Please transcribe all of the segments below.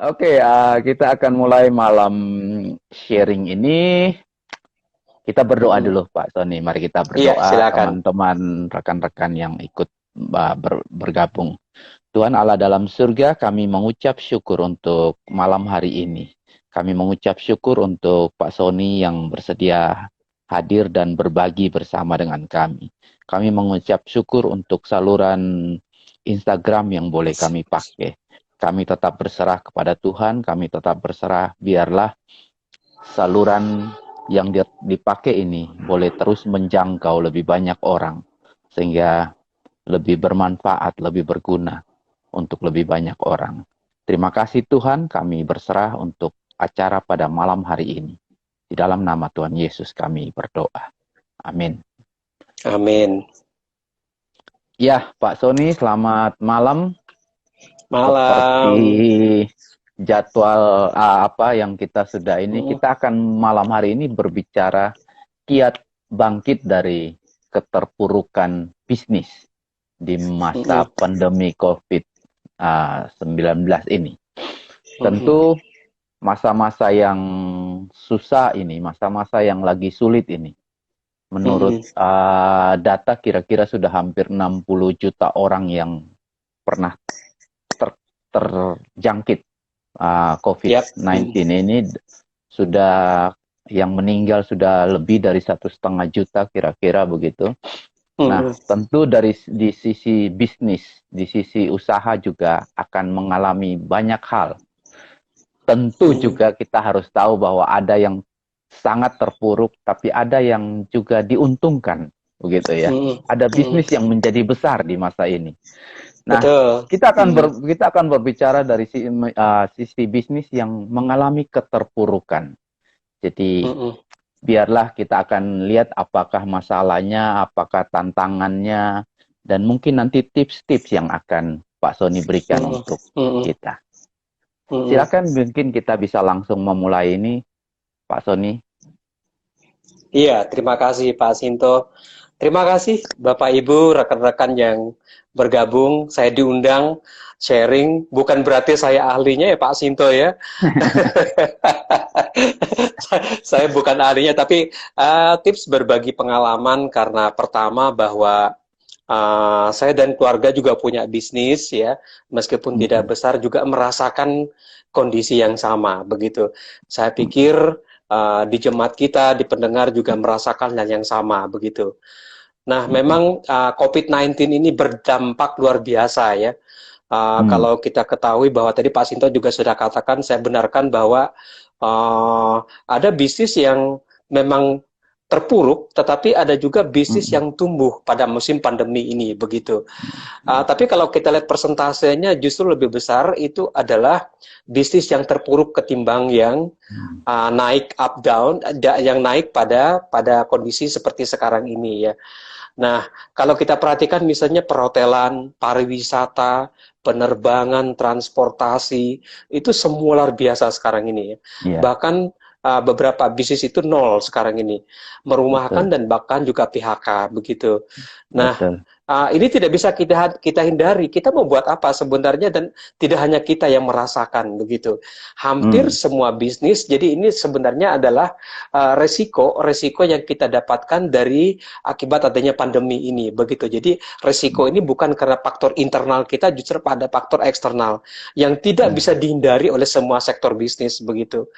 Oke, kita akan mulai malam sharing ini. Kita berdoa Mm-mm. dulu, Pak Sony. Mari kita Iya, berdoa, silakan. teman-teman, rekan-rekan yang ikut bergabung. Tuhan Allah dalam surga, kami mengucap syukur untuk malam hari ini. Kami mengucap syukur untuk Pak Sony yang bersedia hadir dan berbagi bersama dengan kami. Kami mengucap syukur untuk saluran Instagram yang boleh kami pakai. Kami tetap berserah kepada Tuhan, kami tetap berserah, biarlah saluran yang dipakai ini boleh terus menjangkau lebih banyak orang, sehingga lebih bermanfaat, lebih berguna untuk lebih banyak orang. Terima kasih Tuhan, kami berserah untuk acara pada malam hari ini. Di dalam nama Tuhan Yesus kami berdoa. Amin. Amin. Ya, Pak Sony, selamat malam. Seperti Malam. jadwal apa yang kita sudah ini, Mm, kita akan malam hari ini berbicara kiat bangkit dari keterpurukan bisnis di masa mm, pandemi COVID-19 ini. mm, Tentu masa-masa yang susah ini, masa-masa yang lagi sulit ini, menurut mm. data kira-kira sudah hampir 60 juta orang yang pernah terjangkit Yap. COVID-19 ini, sudah yang meninggal sudah lebih dari 1,5 juta kira-kira begitu. Nah, Mm, tentu di sisi bisnis, di sisi usaha juga akan mengalami banyak hal. Tentu mm, juga kita harus tahu bahwa ada yang sangat terpuruk, tapi ada yang juga diuntungkan, begitu ya. mm, Ada mm. bisnis yang menjadi besar di masa ini. Nah, Betul. Mm, kita akan berbicara dari sisi bisnis yang mengalami keterpurukan. Jadi, mm, biarlah kita akan lihat apakah masalahnya, apakah tantangannya, dan mungkin nanti tips-tips yang akan Pak Sony berikan mm, untuk mm, kita. mm. Silakan, mungkin kita bisa langsung memulai ini, Pak Sony. Iya, terima kasih Pak Sinto. Terima kasih Bapak Ibu, rekan-rekan yang bergabung. Saya diundang sharing, bukan berarti saya ahlinya ya Pak Sinto ya. Saya bukan ahlinya, tapi tips berbagi pengalaman karena pertama bahwa saya dan keluarga juga punya bisnis ya, meskipun tidak Mm-mm. besar juga merasakan kondisi yang sama begitu. Saya pikir di jemaat kita, di pendengar juga merasakan hal yang sama begitu. Nah, Mm-mm. memang COVID-19 ini berdampak luar biasa ya. Mm. Kalau kita ketahui bahwa tadi Pak Sinto juga sudah katakan, saya benarkan bahwa ada bisnis yang memang terpuruk, tetapi ada juga bisnis Mm-mm. yang tumbuh pada musim pandemi ini, begitu. Tapi kalau kita lihat persentasenya justru lebih besar, itu adalah bisnis yang terpuruk ketimbang yang Mm. naik up down, yang naik pada kondisi seperti sekarang ini ya. Nah, kalau kita perhatikan misalnya perhotelan, pariwisata, penerbangan, transportasi, itu semua luar biasa sekarang ini ya. Iya, Bahkan beberapa bisnis itu nol sekarang ini, merumahkan betul, dan bahkan juga PHK begitu. Nah, betul. ini tidak bisa kita hindari. Kita mau buat apa sebenarnya, dan tidak hanya kita yang merasakan begitu. Hampir Mm. semua bisnis. Jadi ini sebenarnya adalah resiko yang kita dapatkan dari akibat adanya pandemi ini begitu. Jadi resiko ini bukan karena faktor internal kita, justru pada faktor eksternal yang tidak Mm. bisa dihindari oleh semua sektor bisnis begitu.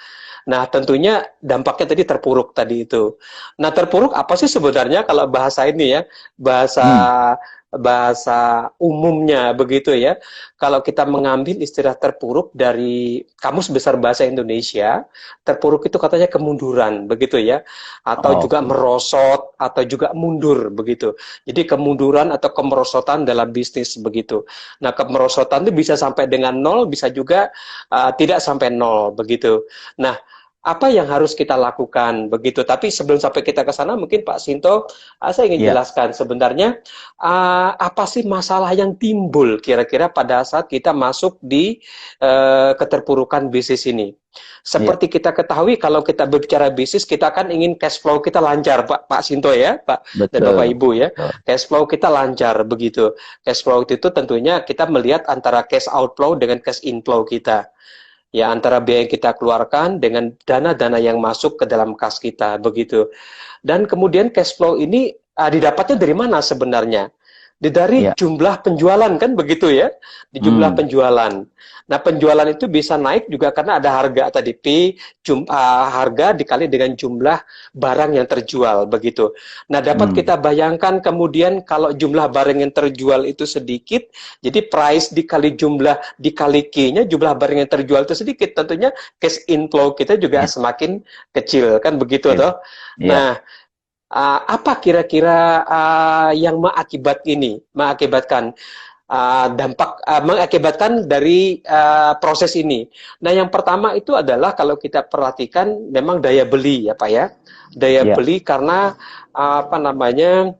Nah, tentunya dampaknya tadi terpuruk tadi itu. Nah, terpuruk apa sih sebenarnya kalau bahasa ini ya? Bahasa Mm. bahasa umumnya begitu ya. Kalau kita mengambil istilah terpuruk dari Kamus Besar Bahasa Indonesia, terpuruk itu katanya kemunduran begitu ya, atau juga Oke. merosot atau juga mundur begitu. Jadi kemunduran atau kemerosotan dalam bisnis begitu. Nah, kemerosotan itu bisa sampai dengan nol, bisa juga tidak sampai nol begitu. Nah, apa yang harus kita lakukan begitu. Tapi sebelum sampai kita ke sana, mungkin Pak Sinto, saya ingin Iya. jelaskan sebenarnya apa sih masalah yang timbul kira-kira pada saat kita masuk di keterpurukan bisnis ini. Iya, Seperti kita ketahui, kalau kita berbicara bisnis, kita kan ingin cash flow kita lancar, Pak Sinto ya, Pak dan Bapak betul, Ibu ya. betul. Cash flow kita lancar begitu. Cash flow itu tentunya kita melihat antara cash outflow dengan cash inflow kita. ya antara biaya yang kita keluarkan dengan dana-dana yang masuk ke dalam kas kita begitu. Dan kemudian cash flow ini didapatnya dari mana sebenarnya? Dari Ya. jumlah penjualan kan begitu ya, di jumlah Hmm. penjualan. Nah, penjualan itu bisa naik juga karena ada harga tadi harga dikali dengan jumlah barang yang terjual begitu. Nah, dapat Hmm. kita bayangkan kemudian kalau jumlah barang yang terjual itu sedikit, jadi price dikali jumlah dikali Q-nya, jumlah barang yang terjual itu sedikit, tentunya cash inflow kita juga Ya. semakin kecil kan begitu Oke. toh. Ya. Nah, apa kira-kira yang mengakibatkan mengakibatkan dari proses ini? Nah, yang pertama itu adalah kalau kita perhatikan memang daya beli ya Pak ya, daya Ya. beli karena apa namanya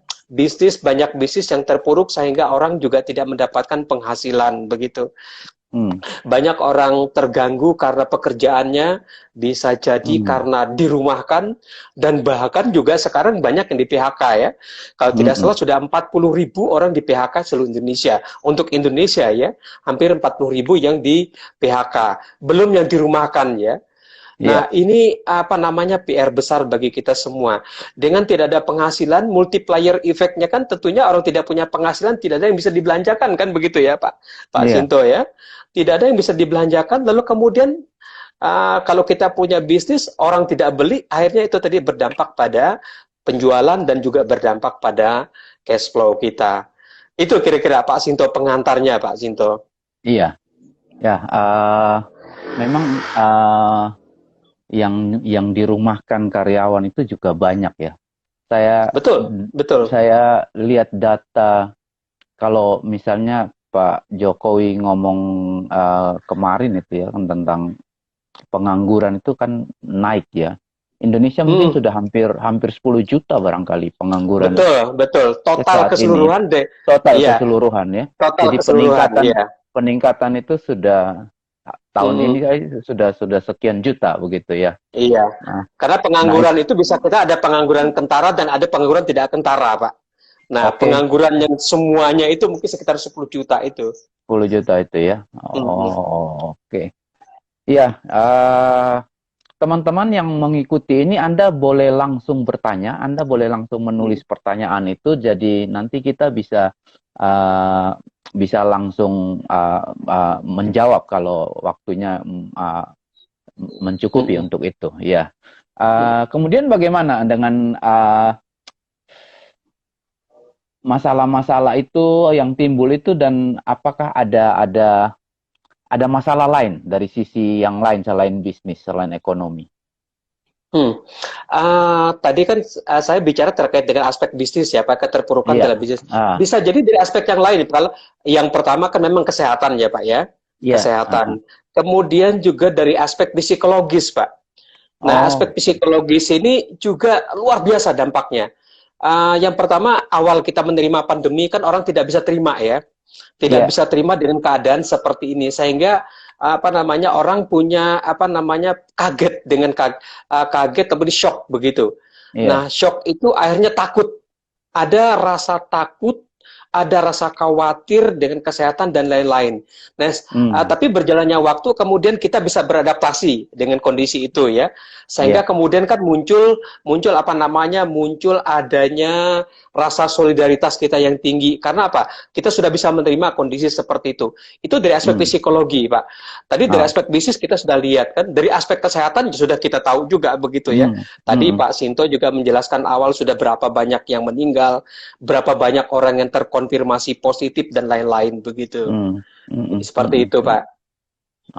banyak bisnis yang terpuruk sehingga orang juga tidak mendapatkan penghasilan begitu. Hmm. Banyak orang terganggu karena pekerjaannya, bisa jadi Hmm. karena dirumahkan, dan bahkan juga sekarang banyak yang di PHK ya. Kalau tidak Hmm. salah sudah 40.000 orang di PHK seluruh Indonesia. Untuk Indonesia ya, hampir 40.000 yang di PHK. Belum yang dirumahkan ya. Nah, Ya. ini apa namanya PR besar bagi kita semua. Dengan tidak ada penghasilan, multiplier efeknya kan tentunya orang tidak punya penghasilan, tidak ada yang bisa dibelanjakan kan begitu ya Pak Ya. Sinto ya. Tidak ada yang bisa dibelanjakan, lalu kemudian kalau kita punya bisnis, orang tidak beli, akhirnya itu tadi berdampak pada penjualan dan juga berdampak pada cash flow kita. Itu kira-kira Pak Sinto pengantarnya Pak Sinto. Iya. Ya. Memang yang dirumahkan karyawan itu juga banyak ya. Saya Betul, betul. saya lihat data kalau misalnya Pak Jokowi ngomong kemarin itu ya kan tentang pengangguran itu kan naik ya. Indonesia mungkin sudah hampir 10 juta barangkali pengangguran Betul, betul. Total saat ini ya. keseluruhan deh. Total Iya, keseluruhan ya. total Jadi keseluruhan, iya. peningkatan itu sudah tahun ini Hmm, sudah sekian juta begitu ya. iya. Nah, Karena nah pengangguran itu bisa kita ada pengangguran kentara dan ada pengangguran tidak kentara, Pak. Nah, oke, pengangguran yang semuanya itu mungkin sekitar 10 juta itu. 10 juta itu ya. Hmm, Oh, oke. Iya, teman-teman yang mengikuti ini Anda boleh langsung bertanya, Anda boleh langsung menulis hmm, pertanyaan itu, jadi nanti kita uh, bisa langsung menjawab kalau waktunya mencukupi hmm, untuk itu. Ya. hmm. Kemudian bagaimana dengan masalah-masalah itu yang timbul itu dan apakah ada masalah lain dari sisi yang lain selain bisnis, selain ekonomi? Hmm. Tadi kan saya bicara terkait dengan aspek bisnis ya, Pak, keterpurukan Iya. dalam bisnis. Ah, Bisa jadi dari aspek yang lain. Kalau yang pertama kan memang kesehatan ya, Pak ya, iya. kesehatan. Kemudian juga dari aspek psikologis, Pak. Nah, Oh, aspek psikologis ini juga luar biasa dampaknya. Yang pertama, awal kita menerima pandemi kan orang tidak bisa terima ya, tidak iya, bisa terima dengan keadaan seperti ini, sehingga apa namanya orang punya apa namanya kaget dengan kaget kemudian shock begitu. iya. Nah, shock itu akhirnya takut, ada rasa takut, ada rasa khawatir dengan kesehatan dan lain-lain. Nah, Hmm, tapi berjalannya waktu kemudian kita bisa beradaptasi dengan kondisi itu ya. Sehingga iya. kemudian kan muncul muncul apa namanya? Muncul adanya rasa solidaritas kita yang tinggi. Karena apa? Kita sudah bisa menerima kondisi seperti itu. Itu dari aspek Hmm, psikologi, Pak. Tadi dari oh, aspek bisnis kita sudah lihat kan, dari aspek kesehatan sudah kita tahu juga begitu ya. hmm, Tadi hmm, Pak Sinto juga menjelaskan awal sudah berapa banyak yang meninggal, berapa banyak orang yang terkonfirmasi positif dan lain-lain begitu. hmm, hmm, Jadi hmm, seperti hmm, itu, hmm. Pak.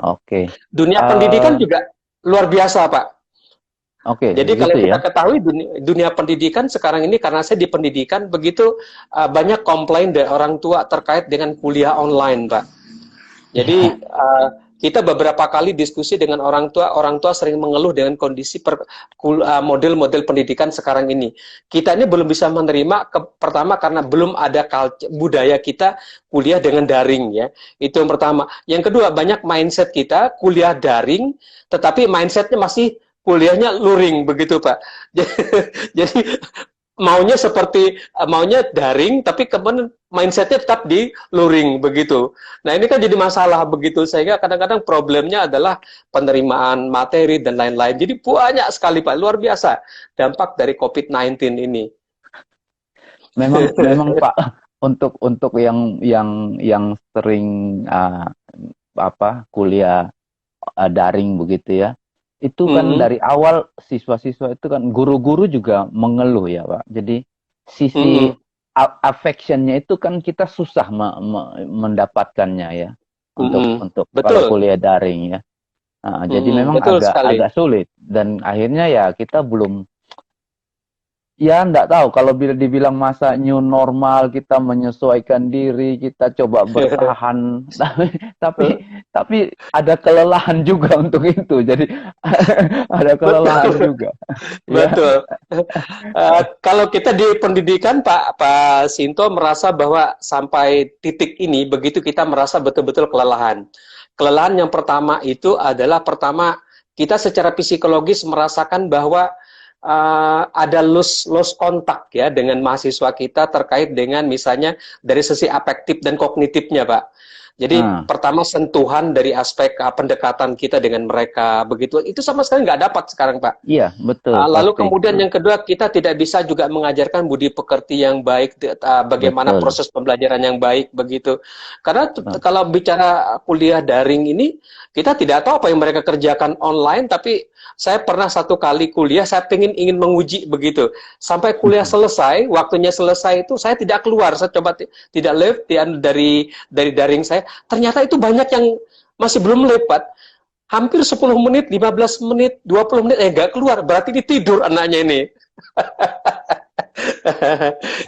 Oke. Dunia pendidikan Eh, juga luar biasa, Pak. oke, Jadi kalau begitu ya. kita ketahui dunia pendidikan sekarang ini, karena saya di pendidikan begitu banyak komplain dari orang tua terkait dengan kuliah online, Pak. Jadi Iya. kita beberapa kali diskusi dengan orang tua sering mengeluh dengan kondisi model-model pendidikan sekarang ini. Kita ini belum bisa menerima, pertama karena belum ada budaya kita kuliah dengan daring ya. Itu yang pertama. Yang kedua, banyak mindset kita kuliah daring, tetapi mindsetnya masih kuliahnya luring begitu Pak. Jadi maunya seperti maunya daring, tapi kemudian mindsetnya tetap di luring begitu. Nah ini kan jadi masalah begitu, sehingga kadang-kadang problemnya adalah penerimaan materi dan lain-lain. Jadi banyak sekali Pak, luar biasa dampak dari COVID-19 ini. Memang Pak, untuk yang sering kuliah daring begitu ya, itu kan Mm-mm. dari awal siswa-siswa itu kan guru-guru juga mengeluh ya Pak. Jadi sisi Mm-mm. affectionnya itu kan kita susah mendapatkannya ya, Mm-mm. untuk kalau Betul. kuliah daring ya. Jadi Mm-mm. memang Betul agak sekali. agak sulit, dan akhirnya ya kita belum. Ya, enggak tahu. Kalau dibilang masa new normal, kita menyesuaikan diri, kita coba bertahan. Tapi, tapi ada kelelahan juga untuk itu. Jadi ada kelelahan Betul. juga. Ya, Betul. Kalau kita di pendidikan, Pak Sinto merasa bahwa sampai titik ini, begitu kita merasa betul-betul kelelahan. Kelelahan yang pertama itu adalah pertama kita secara psikologis merasakan bahwa ada lost kontak ya dengan mahasiswa kita terkait dengan misalnya dari sisi afektif dan kognitifnya, Pak. Jadi nah, pertama sentuhan dari aspek pendekatan kita dengan mereka begitu itu sama sekali nggak dapat sekarang, Pak. iya betul Lalu pasti. kemudian yang kedua, kita tidak bisa juga mengajarkan budi pekerti yang baik, bagaimana Betul. proses pembelajaran yang baik begitu. Karena Nah, kalau bicara kuliah daring ini, kita tidak tahu apa yang mereka kerjakan online, tapi saya pernah satu kali kuliah, saya ingin menguji begitu. Sampai kuliah selesai, waktunya selesai itu saya tidak keluar, saya coba tidak live dari daring saya. Ternyata itu banyak yang masih belum lewat, hampir 10 menit, 15 menit, 20 menit, nggak keluar. Berarti ini tidur anaknya ini.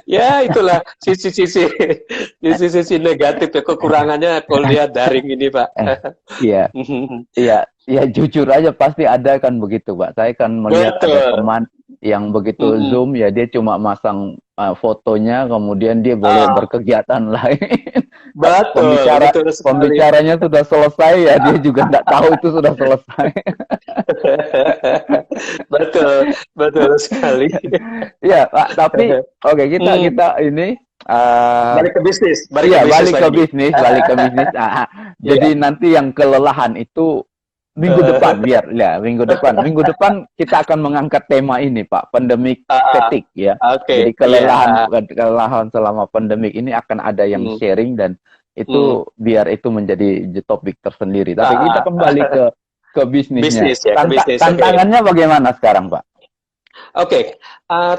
Ya, itulah sisi-sisi negatif ya, kekurangannya kuliah daring ini, Pak. eh, iya. Iya, ya jujur aja pasti ada kan begitu, Pak. Saya kan melihat ada Betul. teman yang begitu Mm-mm. Zoom ya, dia cuma masang fotonya, kemudian dia boleh Ah, berkegiatan lain. betul, betul sekali. Pembicaranya sudah selesai ya, dia juga tidak tahu itu sudah selesai. Betul, betul sekali. Iya, Pak. Tapi oke, kita Hmm, kita ini eh balik ke iya, bisnis balik ke lagi. bisnis, balik ke bisnis. Ya, Jadi nanti yang kelelahan itu minggu depan, biar ya minggu depan kita akan mengangkat tema ini, Pak, pandemic ah, fatigue ya. oke, Jadi iya. kelelahan selama pandemik ini akan ada yang Hmm, sharing, dan hmm, itu biar itu menjadi topik tersendiri. Tapi kita ah, kembali ke bisnisnya. bisnis ya, ke bisnis. Oke. Tantangannya bagaimana sekarang, Pak? Oke,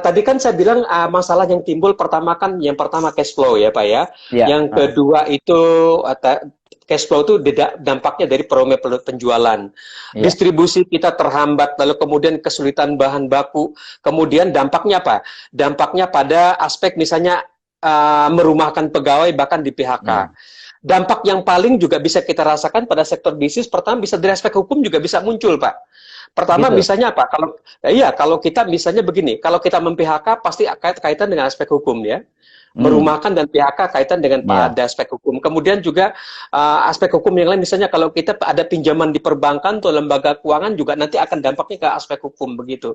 tadi kan saya bilang masalah yang timbul pertama kan yang pertama cash flow ya Pak ya. Ya, Yang kedua itu cash flow itu dampaknya dari volume penjualan. ya, Distribusi kita terhambat, lalu kemudian kesulitan bahan baku. Kemudian dampaknya apa? Dampaknya pada aspek misalnya merumahkan pegawai bahkan di PHK. ya, Dampak yang paling juga bisa kita rasakan pada sektor bisnis, pertama bisa dari aspek hukum juga bisa muncul Pak. Pertama gitu. misalnya apa? Kalau kita misalnya begini, kalau kita mem-PHK pasti kaitan dengan aspek hukum ya. Hmm, Merumahkan dan PHK kaitan dengan ya, pada aspek hukum. Kemudian juga aspek hukum yang lain misalnya kalau kita ada pinjaman di perbankan atau lembaga keuangan juga nanti akan dampaknya ke aspek hukum begitu.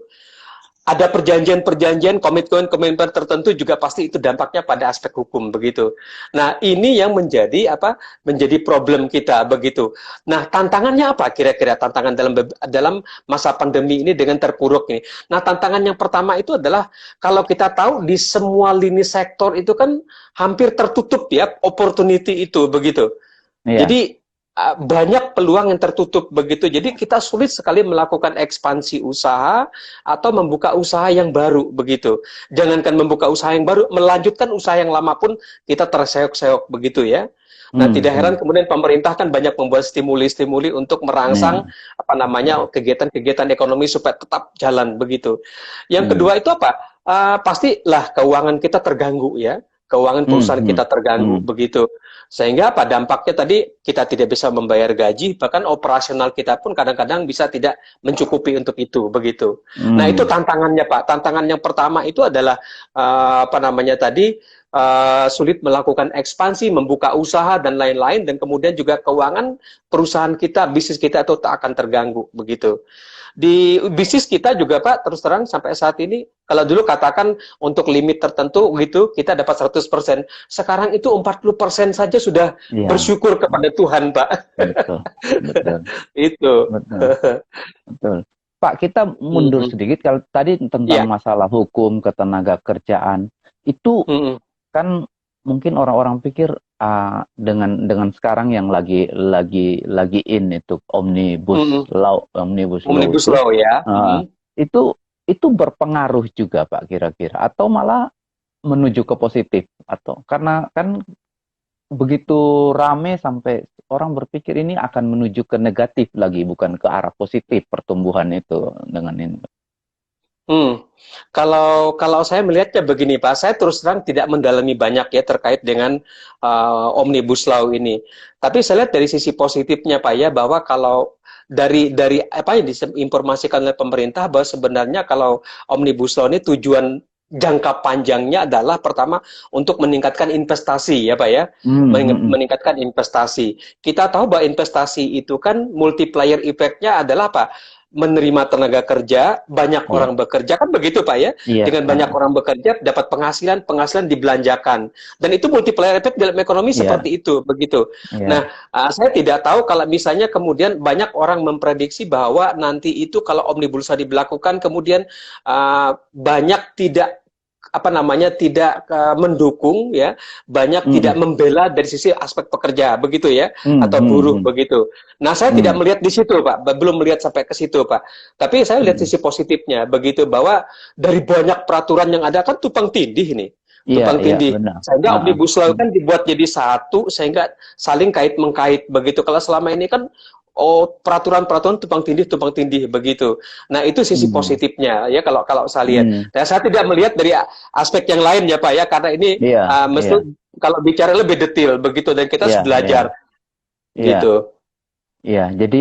Ada perjanjian-perjanjian, komitmen-komitmen tertentu juga pasti itu dampaknya pada aspek hukum begitu. Nah, ini yang menjadi apa? Menjadi problem kita begitu. Nah, tantangannya apa kira-kira tantangan dalam masa pandemi ini dengan terpuruk ini? Nah, tantangan yang pertama itu adalah kalau kita tahu di semua lini sektor itu kan hampir tertutup ya opportunity itu begitu. iya. Jadi banyak peluang yang tertutup begitu. Jadi kita sulit sekali melakukan ekspansi usaha atau membuka usaha yang baru begitu. Jangankan membuka usaha yang baru, melanjutkan usaha yang lama pun kita terseok-seok begitu ya. Nah, Hmm, tidak heran hmm, kemudian pemerintah kan banyak membuat stimuli-stimuli untuk merangsang ya, apa namanya kegiatan-kegiatan ekonomi supaya tetap jalan begitu. Yang hmm, kedua itu apa? Pastilah keuangan kita terganggu ya. Keuangan hmm, perusahaan hmm, kita terganggu hmm, begitu. Sehingga apa dampaknya tadi kita tidak bisa membayar gaji, bahkan operasional kita pun kadang-kadang bisa tidak mencukupi untuk itu, begitu. Nah itu hmm. tantangannya Pak. Tantangan yang pertama itu adalah apa namanya tadi sulit melakukan ekspansi, membuka usaha dan lain-lain, dan kemudian juga keuangan perusahaan kita, bisnis kita itu tak akan terganggu begitu. Di bisnis kita juga Pak, terus terang sampai saat ini, kalau dulu katakan untuk limit tertentu gitu, kita dapat 100%. Sekarang itu 40% saja sudah Iya, bersyukur kepada Tuhan, Pak. betul, betul, Itu. betul, betul. Pak, kita mundur Mm-mm. sedikit. Kalau tadi tentang Iya. masalah hukum, ketenaga kerjaan, itu Mm-mm. kan mungkin orang-orang pikir dengan sekarang yang lagi in itu Mm-mm. omnibus law Omnibus itu Law ya. ah, itu itu berpengaruh juga Pak kira-kira atau malah menuju ke positif atau karena kan begitu rame sampai orang berpikir ini akan menuju ke negatif lagi bukan ke arah positif pertumbuhan itu dengan ini. Hmm. Kalau saya melihatnya begini Pak, saya terus terang tidak mendalami banyak ya terkait dengan Omnibus Law ini. Tapi saya lihat dari sisi positifnya Pak ya, bahwa kalau dari apa yang diinformasikan oleh pemerintah, bahwa sebenarnya kalau Omnibus Law ini tujuan jangka panjangnya adalah pertama untuk meningkatkan investasi ya Pak ya, Hmm. meningkatkan investasi. Kita tahu bahwa investasi itu kan multiplier effect-nya adalah apa? Menerima tenaga kerja, banyak Iya, orang bekerja, kan begitu Pak ya? iya, Dengan banyak orang bekerja, dapat penghasilan, penghasilan dibelanjakan. Dan itu multiplier effect dalam ekonomi iya, seperti itu, begitu. iya. Nah, saya tidak tahu kalau misalnya kemudian banyak orang memprediksi bahwa nanti itu kalau Omnibus Law diberlakukan, kemudian banyak tidak apa namanya tidak mendukung ya, banyak tidak Hmm. membela dari sisi aspek pekerja begitu ya, Hmm. atau Hmm. buruh Hmm. begitu. Nah, saya tidak Hmm. melihat di situ Pak, belum melihat sampai ke situ Pak. Tapi saya lihat Hmm. sisi positifnya begitu, bahwa dari banyak peraturan yang ada kan tumpang tindih nih. Iya, Tumpang iya, tindih. benar. Sehingga Ah, ah. Omnibus Law Hmm. kan dibuat jadi satu, sehingga saling kait-mengkait begitu. Kalau selama ini kan peraturan-peraturan tumpang tindih begitu. Nah, itu sisi Hmm. positifnya ya, kalau kalau saya lihat. Hmm. Nah, saya tidak melihat dari aspek yang lain ya Pak ya, karena ini Iya, iya, mesti kalau bicara lebih detail begitu, dan kita harus iya, iya, belajar iya, gitu. iya. Jadi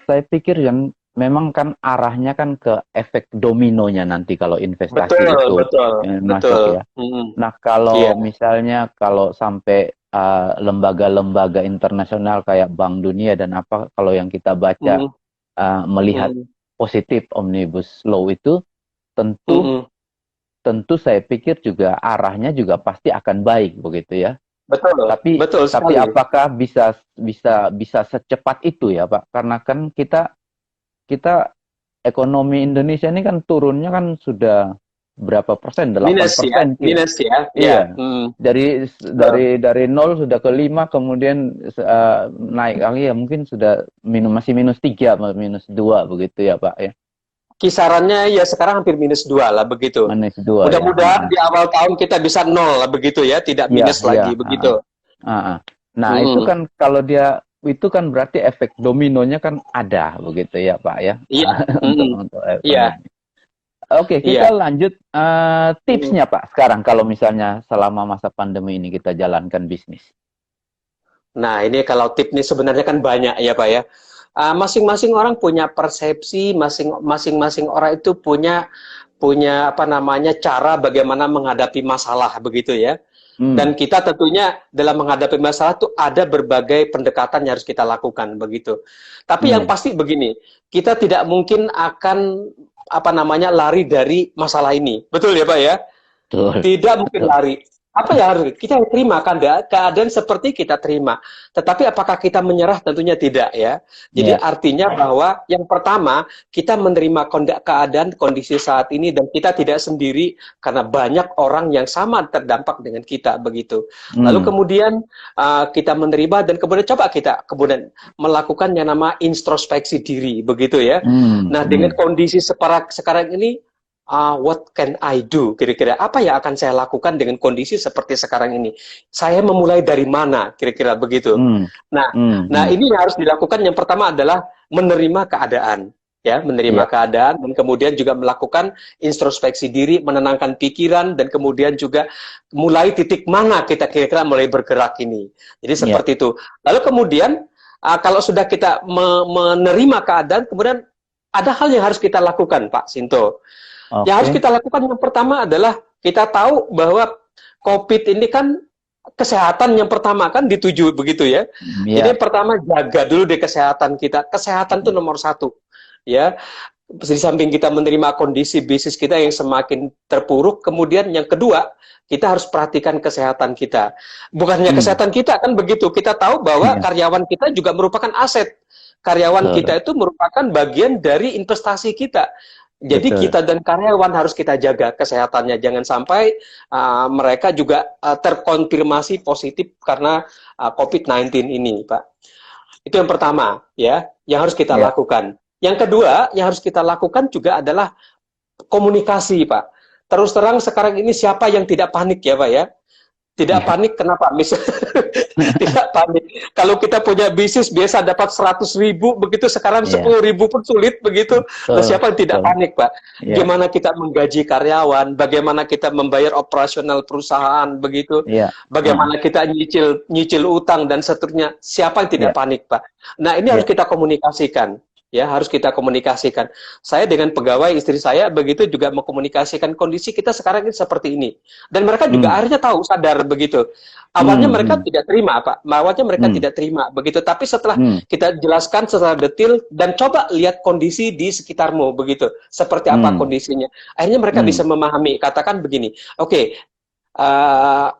saya pikir yang memang kan arahnya kan ke efek dominonya nanti kalau investasi Betul, itu betul, masuk betul. ya. Mm-mm. Nah, Iya. kalau misalnya kalau sampai lembaga-lembaga internasional kayak Bank Dunia dan apa, kalau yang kita baca Mm-mm. melihat Mm-mm. positif Omnibus Law itu, tentu Mm-mm. tentu saya pikir juga arahnya juga pasti akan baik begitu ya. Betul, Tapi betul tapi sekali. apakah bisa secepat itu ya Pak? Karena kan kita ekonomi Indonesia ini kan turunnya kan sudah berapa persen? delapan Minus ya, persen minus ya, ya. Iya. Betul. Dari nol sudah ke 5 kemudian naik lagi ya mungkin sudah masih minus 3 minus 2 begitu ya Pak ya. Kisarannya ya sekarang hampir minus 2 lah begitu. Minus 2 ya. Mudah-mudahan di awal tahun kita bisa nol lah begitu ya, tidak Iya, minus iya. lagi begitu. Nah, itu Mm. kan kalau dia itu kan berarti efek dominonya kan ada begitu ya Pak ya. Iya. Untuk Iya, ekonomi. Oke, kita iya. lanjut Mm. tipsnya Pak sekarang kalau misalnya selama masa pandemi ini kita jalankan bisnis. Nah, ini kalau tip nih sebenarnya kan banyak ya Pak ya. Masing-masing orang punya persepsi, masing-masing orang itu punya punya apa namanya cara bagaimana menghadapi masalah begitu ya. Hmm. Dan kita tentunya dalam menghadapi masalah itu ada berbagai pendekatan yang harus kita lakukan begitu. Tapi yang Hmm. pasti begini, kita tidak mungkin akan apa namanya lari dari masalah ini. Betul ya Pak ya? Betul. Tidak mungkin Betul. lari. Apa yang harus kita terima, kan keadaan seperti kita terima. Tetapi apakah kita menyerah? Tentunya tidak ya. Jadi Ya. artinya bahwa yang pertama kita menerima keadaan kondisi saat ini, dan kita tidak sendiri karena banyak orang yang sama terdampak dengan kita begitu. Lalu Hmm. kemudian kita menerima, dan kemudian coba kita kemudian melakukan yang nama introspeksi diri begitu ya. Hmm. Nah, dengan kondisi sekarang ini, what can I do? Kira-kira apa yang akan saya lakukan dengan kondisi seperti sekarang ini? Saya memulai dari mana? Kira-kira begitu. Hmm. Nah, Hmm. nah ini yang harus dilakukan. Yang pertama adalah menerima keadaan, ya, menerima Ya. keadaan, dan kemudian juga melakukan introspeksi diri, menenangkan pikiran, dan kemudian juga mulai titik mana kita kira-kira mulai bergerak ini. Jadi Ya. seperti itu. Lalu kemudian kalau sudah kita menerima keadaan, kemudian ada hal yang harus kita lakukan, Pak Sinto. Yang harus Oke. kita lakukan yang pertama adalah kita tahu bahwa COVID ini kan kesehatan yang pertama kan dituju begitu ya. Jadi Ya. pertama jaga dulu deh kesehatan kita. Kesehatan itu nomor satu. Ya, di samping kita menerima kondisi bisnis kita yang semakin terpuruk, kemudian yang kedua, kita harus perhatikan kesehatan kita. Bukannya Hmm. kesehatan kita kan begitu, kita tahu bahwa Iya, karyawan kita juga merupakan aset. Karyawan betul. kita itu merupakan bagian dari investasi kita. Jadi Betul. kita dan karyawan harus kita jaga kesehatannya. Jangan sampai mereka juga terkonfirmasi positif karena COVID-19 ini, Pak. Itu yang pertama, ya, yang harus kita Ya. lakukan. Yang kedua, yang harus kita lakukan juga adalah komunikasi, Pak. Terus terang sekarang ini siapa yang tidak panik ya, Pak ya? Tidak Ya. panik kenapa? Tidak panik. Kalau kita punya bisnis biasa dapat 100.000, begitu sekarang Ya. 10.000 pun sulit begitu. Nah, Betul. siapa yang tidak Betul. panik, Pak? Ya. Gimana kita menggaji karyawan? Bagaimana kita membayar operasional perusahaan begitu? Ya. Bagaimana kita nyicil nyicil utang dan seterusnya? Siapa yang tidak Ya. panik, Pak? Nah, ini harus Ya. kita komunikasikan. Ya, harus kita komunikasikan. Saya dengan pegawai istri saya begitu juga mengkomunikasikan kondisi kita sekarang ini seperti ini. Dan mereka juga Hmm. akhirnya tahu, sadar begitu. Awalnya Hmm. mereka Hmm. tidak terima, Pak. Awalnya mereka Hmm. tidak terima begitu. Tapi setelah Hmm. kita jelaskan secara detail dan coba lihat kondisi di sekitarmu begitu, seperti apa Hmm. kondisinya. Akhirnya mereka Hmm. bisa memahami. Katakan begini, oke,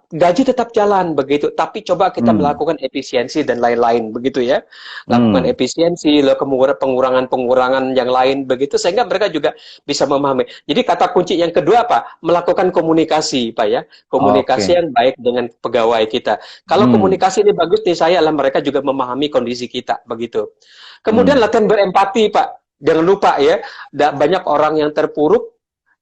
gaji tetap jalan begitu, tapi coba kita Hmm. melakukan efisiensi dan lain-lain begitu ya, lakukan Hmm. efisiensi, lalu pengurangan-pengurangan yang lain begitu, sehingga mereka juga bisa memahami. Jadi kata kunci yang kedua apa? Melakukan komunikasi, Pak ya, Oke. komunikasi yang baik dengan pegawai kita. Kalau Hmm. komunikasi ini bagus nih saya, adalah mereka juga memahami kondisi kita begitu. Kemudian Hmm. latihan berempati, Pak. Jangan lupa ya, banyak orang yang terpuruk,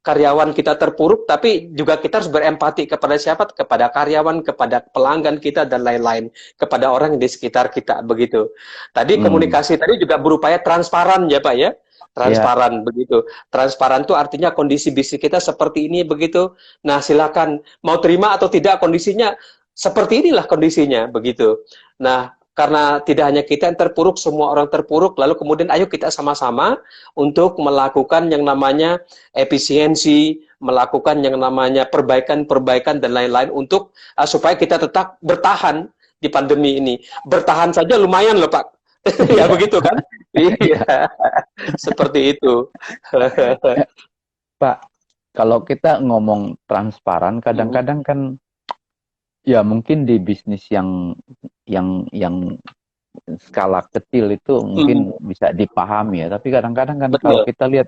karyawan kita terpuruk, tapi juga kita harus berempati kepada siapa? Kepada karyawan, kepada pelanggan kita, dan lain-lain. Kepada orang di sekitar kita, begitu. Tadi Hmm. komunikasi tadi juga berupaya transparan ya Pak ya? Ya. Transparan, begitu. Transparan itu artinya kondisi bisnis kita seperti ini, begitu. Nah, silakan. Mau terima atau tidak kondisinya, seperti inilah kondisinya, begitu. Nah, karena tidak hanya kita yang terpuruk, semua orang terpuruk, lalu kemudian ayo kita sama-sama untuk melakukan yang namanya efisiensi, melakukan yang namanya perbaikan-perbaikan dan lain-lain untuk supaya kita tetap bertahan di pandemi ini. Bertahan saja lumayan loh Pak. Ya Iya. begitu kan? Iya. Iya, seperti itu. Pak, kalau kita ngomong transparan, kadang-kadang kan ya mungkin di bisnis yang skala kecil itu mungkin bisa dipahami ya. Tapi kadang-kadang kan kalau Betul. kita lihat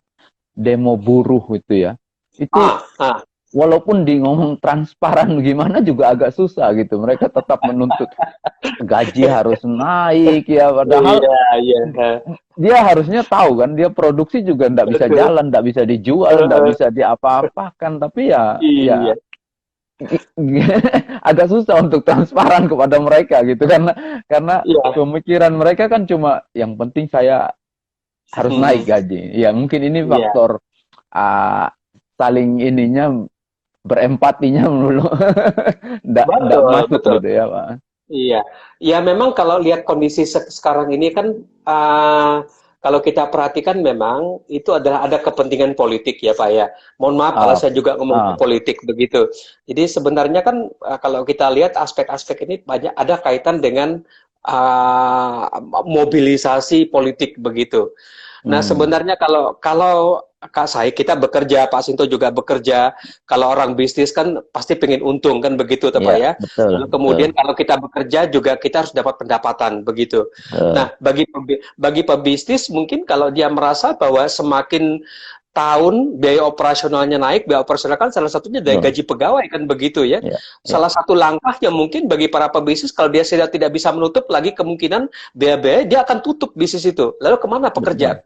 demo buruh itu ya, itu walaupun di ngomong transparan gimana juga agak susah gitu. Mereka tetap menuntut gaji harus naik ya, padahal Iya, iya. dia harusnya tahu kan, dia produksi juga nggak bisa Betul. jalan, nggak bisa dijual, nggak bisa diapa-apakan. Tapi ya Iya. agak susah untuk transparan kepada mereka gitu, karena Iya. pemikiran mereka kan cuma yang penting saya harus naik gaji. Ya mungkin ini Iya. faktor saling ininya berempatinya dulu nggak masuk Betul. gitu ya Pak. Iya, ya memang kalau lihat kondisi sekarang ini kan kalau kita perhatikan memang itu ada kepentingan politik ya Pak ya. Mohon maaf kalau saya juga ngomong politik begitu. Jadi sebenarnya kan kalau kita lihat aspek-aspek ini banyak ada kaitan dengan mobilisasi politik begitu. Nah sebenarnya kalau Kak saya kita bekerja, Pak Sinto juga bekerja. Kalau orang bisnis kan pasti pengen untung kan begitu, Pak ya. Betul, Lalu kemudian kalau kita bekerja juga kita harus dapat pendapatan begitu. Nah bagi pebisnis mungkin kalau dia merasa bahwa semakin tahun biaya operasionalnya naik, biaya operasional kan salah satunya dari gaji pegawai kan begitu ya. Salah satu langkah yang mungkin bagi para pebisnis kalau dia tidak bisa menutup lagi kemungkinan biaya-biaya, dia akan tutup bisnis itu. Lalu kemana pekerjaan?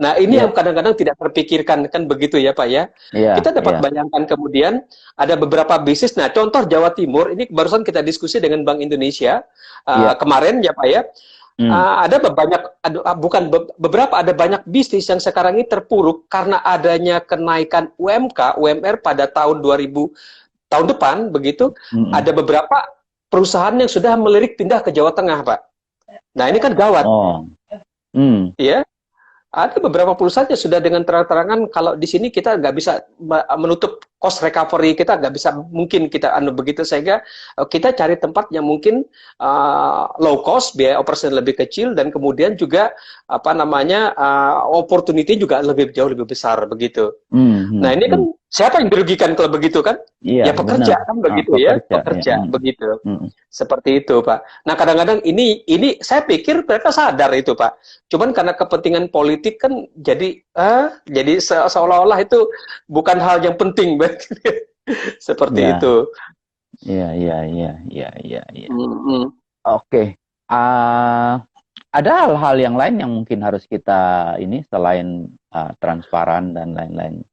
Nah ini yang kadang-kadang tidak terpikirkan kan begitu ya Pak ya. Kita dapat bayangkan kemudian ada beberapa bisnis. Nah contoh Jawa Timur ini barusan kita diskusi dengan Bank Indonesia kemarin ya Pak ya. Ada banyak bisnis yang sekarang ini terpuruk karena adanya kenaikan UMK, UMR pada tahun tahun depan begitu. Ada beberapa perusahaan yang sudah melirik pindah ke Jawa Tengah Pak. Nah ini kan gawat. Ya. Ada beberapa perusahaan yang sudah dengan terang-terangan kalau di sini kita nggak bisa menutup cost recovery kita, nggak bisa mungkin kita begitu, sehingga kita cari tempat yang mungkin low cost, biaya operasi lebih kecil, dan kemudian juga apa namanya opportunity juga jauh lebih besar begitu. Nah ini kan siapa yang dirugikan kalau begitu kan? Iya, Ya pekerja benar. kan begitu ya, Pekerja, ya. pekerja begitu. Mm. Seperti itu Pak. Nah kadang-kadang ini saya pikir mereka sadar itu Pak. Cuman karena kepentingan politik kan jadi seolah-olah itu bukan hal yang penting seperti Ya, itu. iya, iya, iya, iya, iya, iya. Mm-mm. Oke. Ah, ada hal-hal yang lain yang mungkin harus kita ini selain transparan dan lain-lain.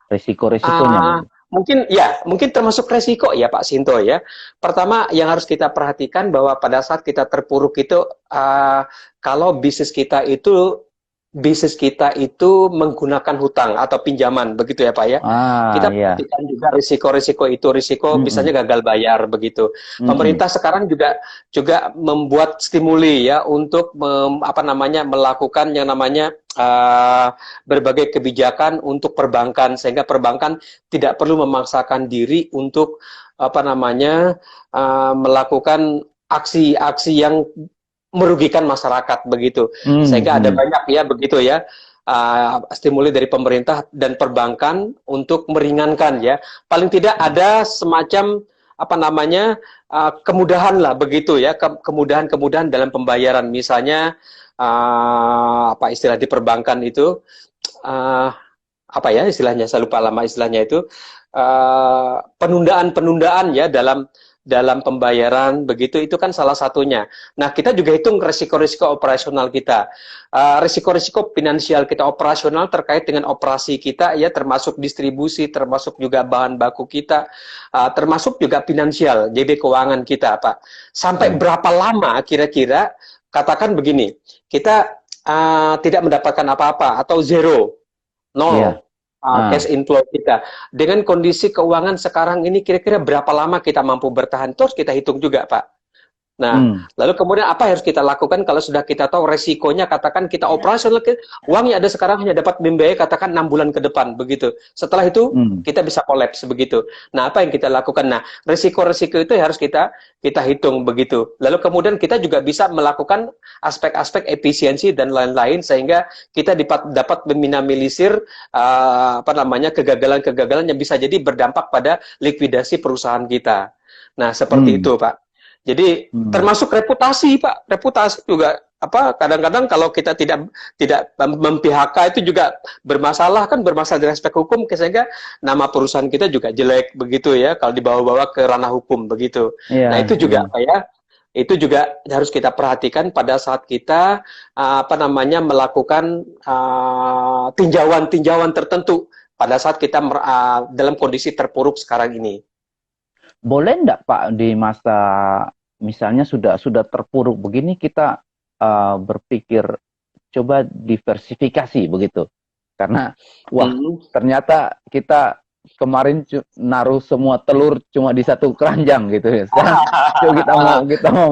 Risiko-risikonya Ah, mungkin. mungkin termasuk resiko ya Pak Sinto ya. Pertama yang harus kita perhatikan bahwa pada saat kita terpuruk itu kalau bisnis kita itu menggunakan hutang atau pinjaman begitu ya Pak ya. Kita Ya. perhatikan juga risiko-risiko itu, risiko Mm-mm. misalnya gagal bayar begitu. Mm-mm. Pemerintah sekarang juga membuat stimuli ya untuk melakukan yang namanya berbagai kebijakan untuk perbankan, sehingga perbankan tidak perlu memaksakan diri untuk melakukan aksi-aksi yang merugikan masyarakat begitu, sehingga ada banyak ya begitu ya stimuli dari pemerintah dan perbankan untuk meringankan ya, paling tidak ada semacam kemudahan lah begitu ya, kemudahan dalam pembayaran, misalnya apa istilah di perbankan itu apa ya istilahnya, saya lupa lama istilahnya itu, penundaan ya dalam pembayaran begitu, itu kan salah satunya. Nah, kita juga hitung risiko-risiko operasional kita, risiko-risiko finansial kita operasional terkait dengan operasi kita ya, termasuk distribusi, termasuk juga bahan baku kita, termasuk juga finansial, jadi keuangan kita, Pak. Sampai berapa lama kira-kira, katakan begini, kita tidak mendapatkan apa-apa atau zero, nol, cash inflow kita. Dengan kondisi keuangan sekarang ini, kira-kira berapa lama kita mampu bertahan? Terus kita hitung juga, Pak. Nah, lalu kemudian apa yang harus kita lakukan kalau sudah kita tahu resikonya, katakan kita operasional, uangnya ada sekarang hanya dapat membiayai katakan 6 bulan ke depan, begitu. Setelah itu, kita bisa kolaps, begitu. Nah, apa yang kita lakukan? Nah, resiko-resiko itu harus kita hitung, begitu. Lalu kemudian kita juga bisa melakukan aspek-aspek efisiensi dan lain-lain, sehingga kita dapat meminimalisir kegagalan-kegagalan yang bisa jadi berdampak pada likuidasi perusahaan kita. Nah, seperti itu, Pak. Jadi termasuk reputasi, Pak. Reputasi juga kadang-kadang kalau kita tidak mem-PHK itu juga bermasalah dari aspek hukum, sehingga nama perusahaan kita juga jelek begitu ya kalau dibawa-bawa ke ranah hukum begitu. Nah, itu juga itu juga harus kita perhatikan pada saat kita melakukan tinjauan tertentu pada saat kita dalam kondisi terpuruk sekarang ini. Boleh enggak Pak, di masa misalnya sudah terpuruk begini, kita berpikir coba diversifikasi begitu, karena ternyata kita kemarin naruh semua telur cuma di satu keranjang gitu ya. Sekarang kita mau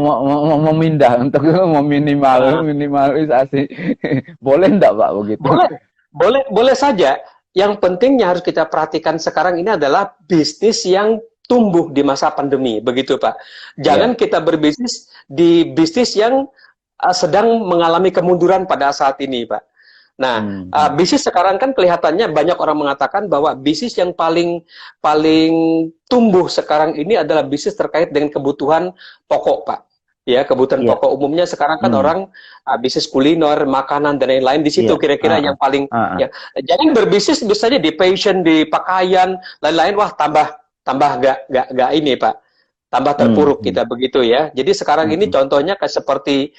memindah untuk meminimalisasi. Boleh enggak Pak begitu? Boleh saja. Yang pentingnya harus kita perhatikan sekarang ini adalah bisnis yang tumbuh di masa pandemi, begitu Pak. Jangan kita berbisnis di bisnis yang sedang mengalami kemunduran pada saat ini, Pak. Nah, bisnis sekarang kan kelihatannya banyak orang mengatakan bahwa bisnis yang paling tumbuh sekarang ini adalah bisnis terkait dengan kebutuhan pokok, Pak. Ya, kebutuhan pokok umumnya sekarang kan orang bisnis kuliner, makanan dan lain-lain, di situ kira-kira yang paling ya. Jangan berbisnis misalnya di fashion, di pakaian, lain-lain, wah tambah nggak ini Pak, tambah terpuruk kita begitu ya. Jadi sekarang ini contohnya kayak seperti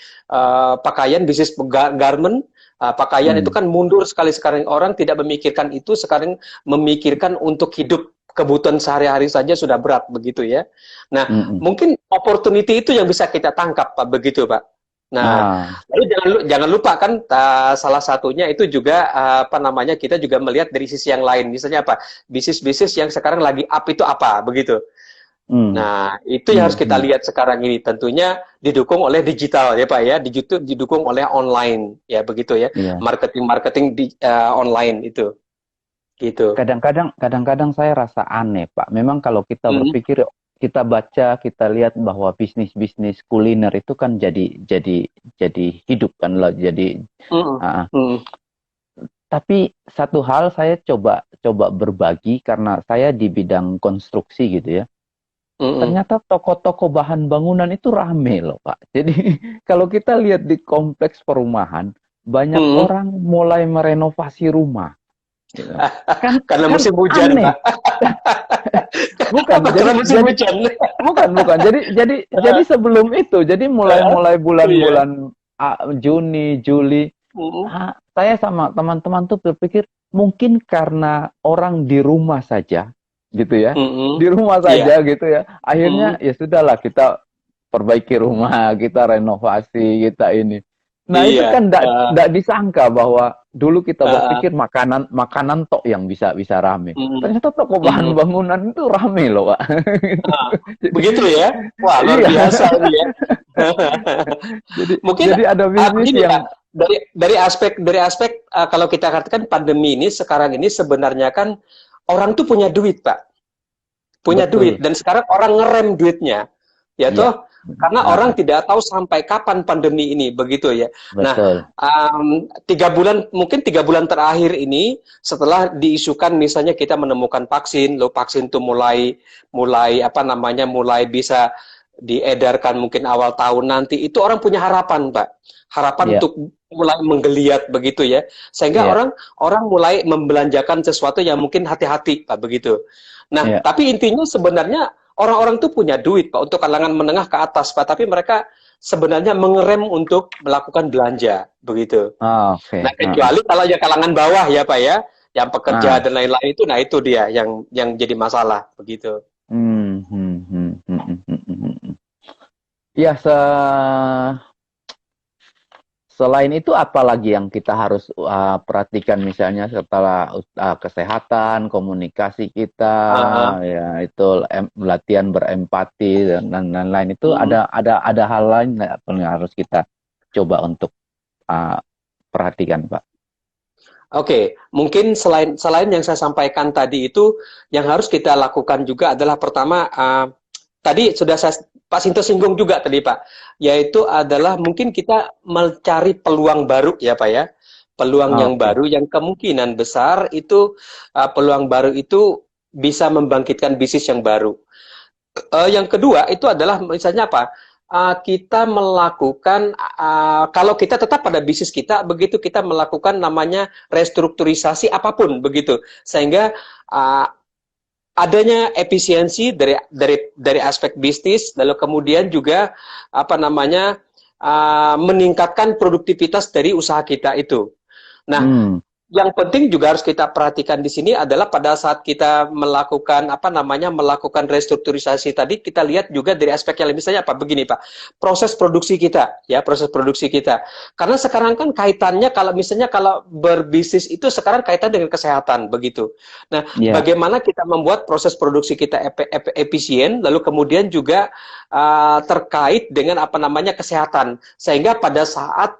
pakaian, bisnis garment, pakaian itu kan mundur sekali. Sekarang orang tidak memikirkan itu, sekarang memikirkan untuk hidup, kebutuhan sehari-hari saja sudah berat begitu ya. Nah, mungkin opportunity itu yang bisa kita tangkap Pak, begitu Pak. Nah, lalu jangan lupa kan salah satunya itu juga kita juga melihat dari sisi yang lain, misalnya apa, bisnis-bisnis yang sekarang lagi up itu apa begitu. Hmm. Nah, itu yang Hmm. harus kita Hmm. lihat sekarang ini. Tentunya didukung oleh digital ya Pak ya, didukung oleh online ya begitu ya, Iya. marketing di online itu, gitu. Kadang-kadang saya rasa aneh, Pak. Memang kalau kita Hmm, berpikir, kita baca, kita lihat bahwa bisnis-bisnis kuliner itu kan jadi hidup kan lah. Jadi, hmm, ah, hmm, tapi satu hal saya coba coba berbagi karena saya di bidang konstruksi gitu ya. hmm, Ternyata toko-toko bahan bangunan itu rame loh, Pak. Jadi kalau kita lihat di kompleks perumahan, banyak hmm. orang mulai merenovasi rumah, gitu. Kan Karena kan musim hujan Pak. aneh. Bukan, Kenapa? Karena musim hujan. bukan. Jadi sebelum itu, jadi mulai Iya. bulan-bulan Juni, Juli, Hmm, saya sama teman-teman tuh berpikir mungkin karena orang di rumah saja, gitu ya, hmm, di rumah iya. saja gitu ya. Hmm, Akhirnya ya sudahlah kita perbaiki rumah, kita renovasi, kita ini. Nah itu iya. kan tidak disangka bahwa dulu kita Uh, berpikir makanan makanan tok yang bisa bisa rame. hmm, Ternyata toko bahan hmm. bangunan itu rame loh, Pak. Nah, Jadi, begitu ya. Wah, luar iya. biasa ini ya. Jadi Mungkin jadi ada bisnis begini Pak, yang dari aspek kalau kita katakan pandemi ini sekarang ini sebenarnya kan orang tuh punya duit Pak, punya duit betul. dan sekarang orang ngerem duitnya, ya Iya. toh karena orang tidak tahu sampai kapan pandemi ini begitu ya. Nah, Betul. 3 bulan mungkin 3 bulan terakhir ini setelah diisukan misalnya kita menemukan vaksin, lo vaksin tuh mulai mulai apa namanya mulai bisa diedarkan mungkin awal tahun nanti itu orang punya harapan Pak, harapan Iya. untuk mulai menggeliat begitu ya, sehingga Iya. orang orang mulai membelanjakan sesuatu yang mungkin hati-hati Pak begitu. Nah, Iya. tapi intinya sebenarnya orang-orang tuh punya duit Pak untuk kalangan menengah ke atas Pak, tapi mereka sebenarnya mengerem untuk melakukan belanja begitu. Oke. Nah, kecuali kalau ya kalangan bawah ya Pak ya, yang pekerja Ah. dan lain-lain itu, nah itu dia yang jadi masalah begitu. Hmm, hmm, hmm, hmm, hmm, hmm, hmm, hmm. Ya, selain itu apa lagi yang kita harus perhatikan misalnya setelah kesehatan, komunikasi kita, Aha. ya itu latihan berempati dan lain-lain itu Mm. ada hal lain nggak yang harus kita coba untuk uh, perhatikan, Pak? Oke, mungkin selain selain yang saya sampaikan tadi itu, yang harus kita lakukan juga adalah pertama, tadi sudah Pak Sinto singgung juga tadi Pak, yaitu adalah mungkin kita mencari peluang baru ya Pak ya, peluang yang Oke. baru yang kemungkinan besar itu peluang baru itu bisa membangkitkan bisnis yang baru. Yang kedua itu adalah misalnya apa? Kita melakukan kalau kita tetap pada bisnis kita, begitu kita melakukan namanya restrukturisasi apapun begitu, sehingga uh, adanya efisiensi dari aspek bisnis, lalu kemudian juga apa namanya meningkatkan produktivitas dari usaha kita itu. Nah, Hmm. yang penting juga harus kita perhatikan di sini adalah pada saat kita melakukan apa namanya melakukan restrukturisasi tadi, kita lihat juga dari aspek yang lain. Misalnya apa begini Pak, proses produksi kita ya, proses produksi kita, karena sekarang kan kaitannya kalau misalnya kalau berbisnis itu sekarang kaitan dengan kesehatan begitu. Nah, Ya. bagaimana kita membuat proses produksi kita efisien, lalu kemudian juga terkait dengan apa namanya kesehatan, sehingga pada saat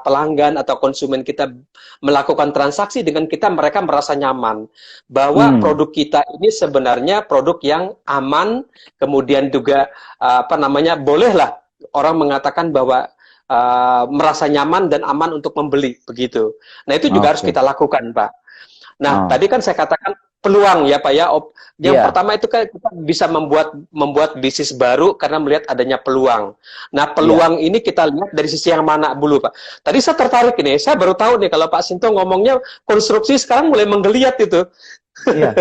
pelanggan atau konsumen kita melakukan transaksi dengan kita, mereka merasa nyaman bahwa Hmm. produk kita ini sebenarnya produk yang aman, kemudian juga bolehlah orang mengatakan bahwa merasa nyaman dan aman untuk membeli begitu. Nah, itu juga harus Oke. kita lakukan Pak. Nah, Oh. tadi kan saya katakan peluang ya Pak ya. Yang Iya. pertama itu kan kita bisa membuat bisnis baru karena melihat adanya peluang. Nah, Iya. peluang ini kita lihat dari sisi yang mana dulu Pak. Tadi saya tertarik ini, saya baru tahu nih kalau Pak Sinto ngomongnya konstruksi sekarang mulai menggeliat itu. Iya.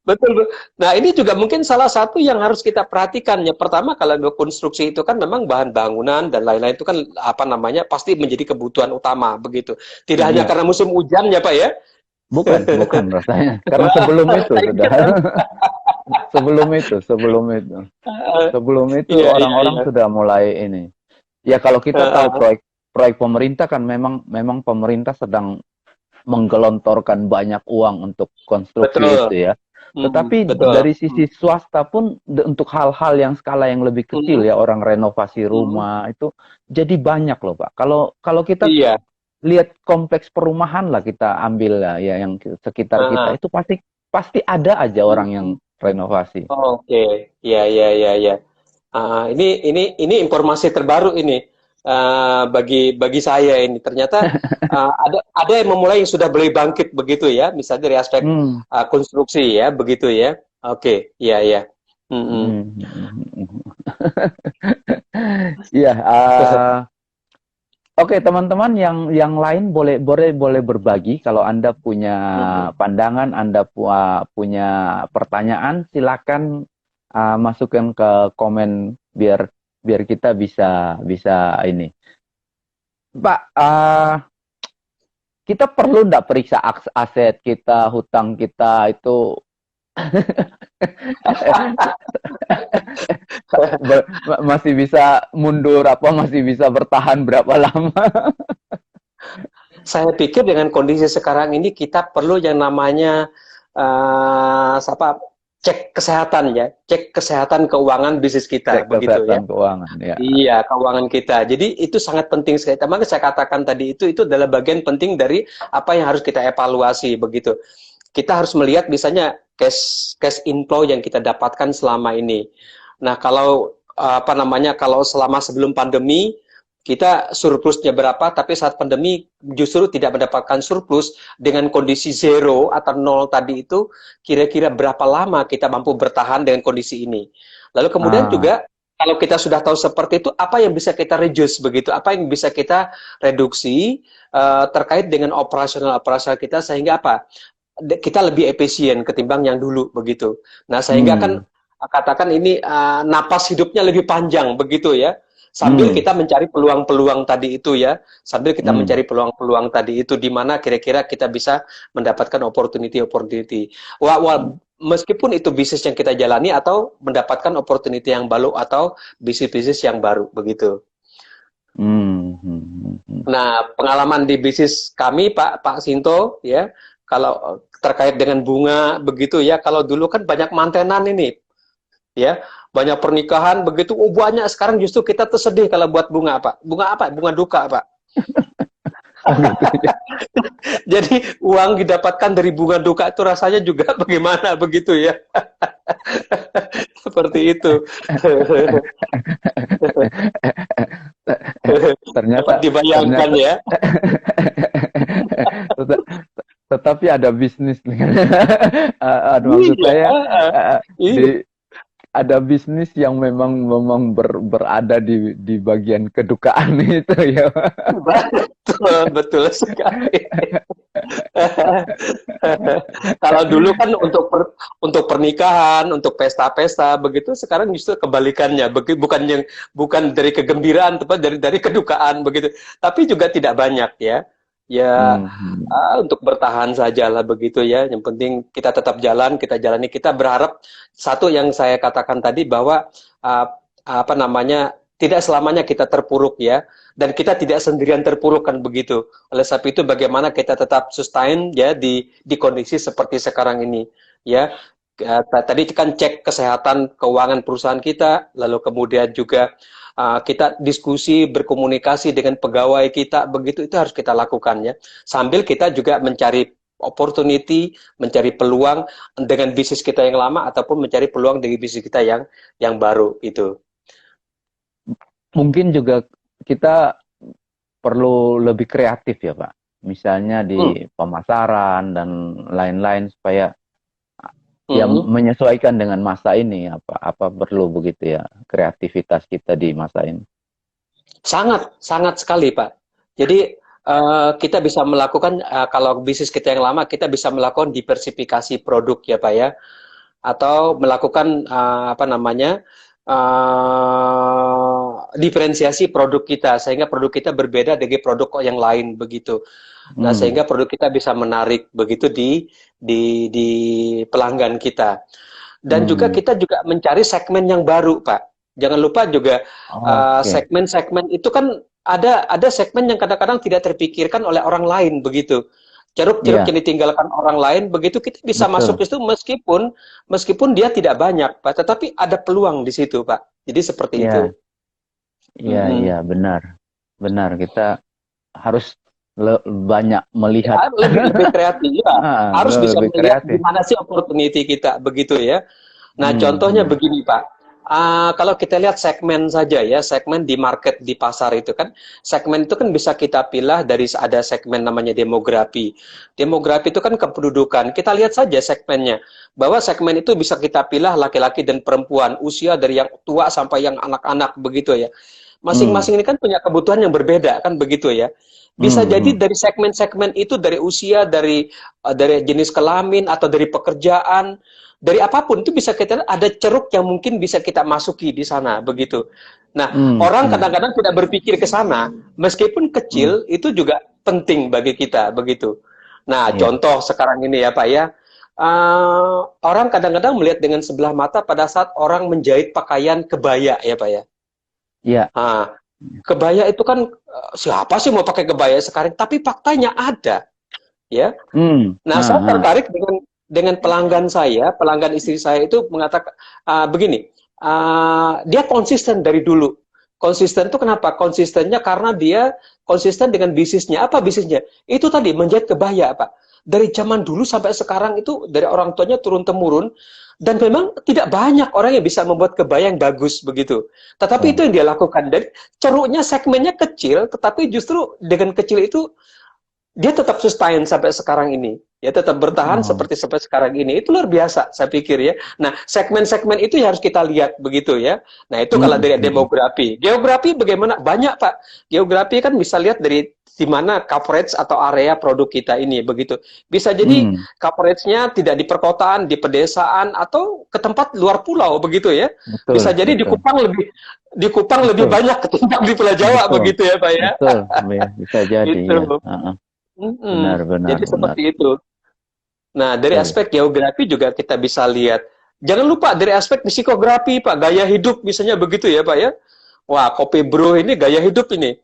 Betul. Nah, ini juga mungkin salah satu yang harus kita perhatikan. Ya, pertama kalau konstruksi itu kan memang bahan bangunan dan lain-lain itu kan apa namanya pasti menjadi kebutuhan utama begitu. Tidak hanya Iya. karena musim hujan ya Pak ya. Bukan rasanya. Karena sebelum itu sudah. Sebelum itu Iya, iya, orang-orang iya. sudah mulai ini. Ya kalau kita tahu Heeh, proyek proyek pemerintah kan memang pemerintah sedang menggelontorkan banyak uang untuk konstruksi betul, itu ya. Tetapi betul. dari sisi swasta pun untuk hal-hal yang skala yang lebih kecil Hmm, ya, orang renovasi hmm. rumah itu jadi banyak loh Pak. Kalau kalau kita Iya. lihat kompleks perumahan lah, kita ambil lah ya yang sekitar kita Ah, itu pasti pasti ada aja orang yang hmm. renovasi. Oke, ya, ya, ya, ya. Ini informasi terbaru ini, bagi saya ini. Ternyata ada yang memulai yang sudah mulai bangkit begitu ya, misalnya dari aspek Hmm. konstruksi ya, begitu ya. Oke, iya, iya. Mm-mm. Hmm. Iya, oke teman-teman yang lain boleh boleh boleh berbagi kalau Anda punya pandangan, Anda punya pertanyaan, silakan masukkan ke komen biar biar kita bisa bisa ini. Pak, kita perlu nggak periksa aset kita, hutang kita itu masih bisa mundur apa masih bisa bertahan berapa lama? Saya pikir dengan kondisi sekarang ini kita perlu yang namanya apa, cek kesehatan ya, cek kesehatan keuangan bisnis kita, Cek begitu ya. kesehatan keuangan ya. Iya, keuangan kita. Jadi itu sangat penting sekali. Makanya saya katakan tadi itu adalah bagian penting dari apa yang harus kita evaluasi begitu. Kita harus melihat misalnya cash cash inflow yang kita dapatkan selama ini. Nah, kalau apa namanya, kalau selama sebelum pandemi kita surplusnya berapa, tapi saat pandemi justru tidak mendapatkan surplus dengan kondisi zero atau nol tadi itu, kira-kira berapa lama kita mampu bertahan dengan kondisi ini. Lalu kemudian Ah, juga kalau kita sudah tahu seperti itu, apa yang bisa kita reduce begitu, apa yang bisa kita reduksi terkait dengan operasional kita sehingga apa? Kita lebih efisien ketimbang yang dulu begitu. Nah, sehingga kan hmm, katakan ini napas hidupnya lebih panjang begitu ya. Sambil hmm, kita mencari peluang-peluang tadi itu ya, sambil kita hmm, mencari peluang-peluang tadi itu di mana kira-kira kita bisa mendapatkan opportunity. Wah, meskipun itu bisnis yang kita jalani atau mendapatkan opportunity yang baru atau bisnis-bisnis yang baru begitu. hmm, hmm, hmm. Nah, pengalaman di bisnis kami, Pak Sinto, ya, kalau terkait dengan bunga begitu ya, kalau dulu kan banyak mantenan ini, ya, banyak pernikahan begitu, oh banyak. Sekarang justru kita tersedih kalau buat bunga, Pak. Bunga apa? Bunga duka, Pak. Oh gitu ya. Jadi uang didapatkan dari bunga duka itu rasanya juga bagaimana begitu ya? Seperti itu. Dapat Ternyata dibayangkan ternyata ya. Tet- tetapi ada bisnis nih. Maksud Iya, saya iya. di ada bisnis yang memang memang berada di bagian kedukaan itu ya. Betul, betul sekali. Kalau dulu kan untuk pernikahan, untuk pesta-pesta begitu, sekarang justru kebalikannya. Bukan dari kegembiraan, tapi dari kedukaan begitu. Tapi juga tidak banyak ya. Ya, Hmm, hmm, untuk bertahan sajalah begitu ya. Yang penting kita tetap jalan, kita jalani. Kita berharap satu yang saya katakan tadi bahwa uh, apa namanya, tidak selamanya kita terpuruk ya, dan kita tidak sendirian terpuruk kan begitu. Oleh sebab itu bagaimana kita tetap sustain ya di kondisi seperti sekarang ini ya. Tadi kan cek kesehatan keuangan perusahaan kita, lalu kemudian juga kita diskusi berkomunikasi dengan pegawai kita begitu, itu harus kita lakukan ya. Sambil kita juga mencari opportunity, mencari peluang dengan bisnis kita yang lama ataupun mencari peluang dari bisnis kita yang baru itu. mungkin juga kita perlu lebih kreatif ya Pak. Misalnya Hmm. di pemasaran dan lain-lain supaya ya Mhm. menyesuaikan dengan masa ini, apa perlu begitu ya kreativitas kita di masa ini. Sangat, sangat sekali, Pak. Jadi kita bisa melakukan kalau bisnis kita yang lama kita bisa melakukan diversifikasi produk ya, Pak ya, atau melakukan apa namanya, diferensiasi produk kita sehingga produk kita berbeda dengan produk kok yang lain begitu. Nah, Hmm, sehingga produk kita bisa menarik begitu di pelanggan kita. Dan juga hmm. kita juga mencari segmen yang baru, Pak. Jangan lupa juga Oke. segmen-segmen itu kan ada segmen yang kadang-kadang tidak terpikirkan oleh orang lain begitu. Ceruk-ceruk Iya, yang ditinggalkan orang lain, begitu kita bisa masuk betul. ke situ meskipun dia tidak banyak, Pak, tetapi ada peluang di situ, Pak. Jadi seperti itu. Iya, iya, iya, Mm-mm. benar. Benar, kita harus banyak melihat. Ya, lebih kreatif ya. Harus bisa Lebih melihat di kreatif. mana sih opportunity kita, begitu ya. Nah, Hmm, contohnya hmm. begini, Pak. Kalau kita lihat segmen saja ya, segmen di market di pasar itu kan, segmen itu kan bisa kita pilih dari ada segmen namanya demografi. Demografi itu kan kependudukan. Kita lihat saja segmennya, bahwa segmen itu bisa kita pilih laki-laki dan perempuan, usia dari yang tua sampai yang anak-anak begitu ya. Hmm, Masing-masing ini kan punya kebutuhan yang berbeda kan begitu ya. Bisa hmm, jadi hmm. dari segmen-segmen itu, dari usia, dari jenis kelamin atau dari pekerjaan, dari apapun itu bisa kita lihat ada ceruk yang mungkin bisa kita masuki di sana begitu. Nah, Hmm, orang hmm, kadang-kadang tidak berpikir ke sana, meskipun hmm. kecil itu juga penting bagi kita begitu. Nah, Iya, contoh sekarang ini ya Pak ya, orang kadang-kadang melihat dengan sebelah mata pada saat orang menjahit pakaian kebaya ya Pak ya. iya. Nah, kebaya itu kan siapa sih mau pakai kebaya sekarang? Tapi faktanya ada, ya. Hmm, Nah, ah, saya ah. tertarik dengan pelanggan saya, pelanggan istri saya itu mengatakan begini, dia konsisten dari dulu. Konsisten itu kenapa? Konsistennya karena dia konsisten dengan bisnisnya. Apa bisnisnya? Itu tadi menjahit kebaya, Pak. Dari zaman dulu sampai sekarang itu dari orang tuanya turun temurun, dan memang tidak banyak orang yang bisa membuat kebaya yang bagus begitu. Tetapi Wah, itu yang dia lakukan. Dan ceruknya segmennya kecil, tetapi justru dengan kecil itu dia tetap sustain sampai sekarang ini. Ya tetap bertahan oh, seperti sampai sekarang ini. Itu luar biasa, saya pikir ya. Nah, segmen-segmen itu yang harus kita lihat begitu ya. Nah, itu kalau hmm, dari hmm. demografi. Geografi bagaimana? Banyak, Pak. Geografi kan bisa lihat dari di mana coverage atau area produk kita ini begitu. Bisa jadi Hmm, coveragenya tidak di perkotaan, di pedesaan atau ke tempat luar pulau begitu ya. betul, Bisa jadi betul, di Kupang lebih betul, banyak ketimbang di Pulau Jawa betul, begitu ya, Pak ya. betul. Ya, bisa jadi Gitu. ya. Ah, ah. Benar, Mm-mm. benar, Jadi benar. seperti itu. Nah, dari Betul. aspek geografi juga kita bisa lihat. Jangan lupa dari aspek psikografi, Pak, gaya hidup misalnya begitu ya, Pak ya. Wah, kopi bro ini gaya hidup ini.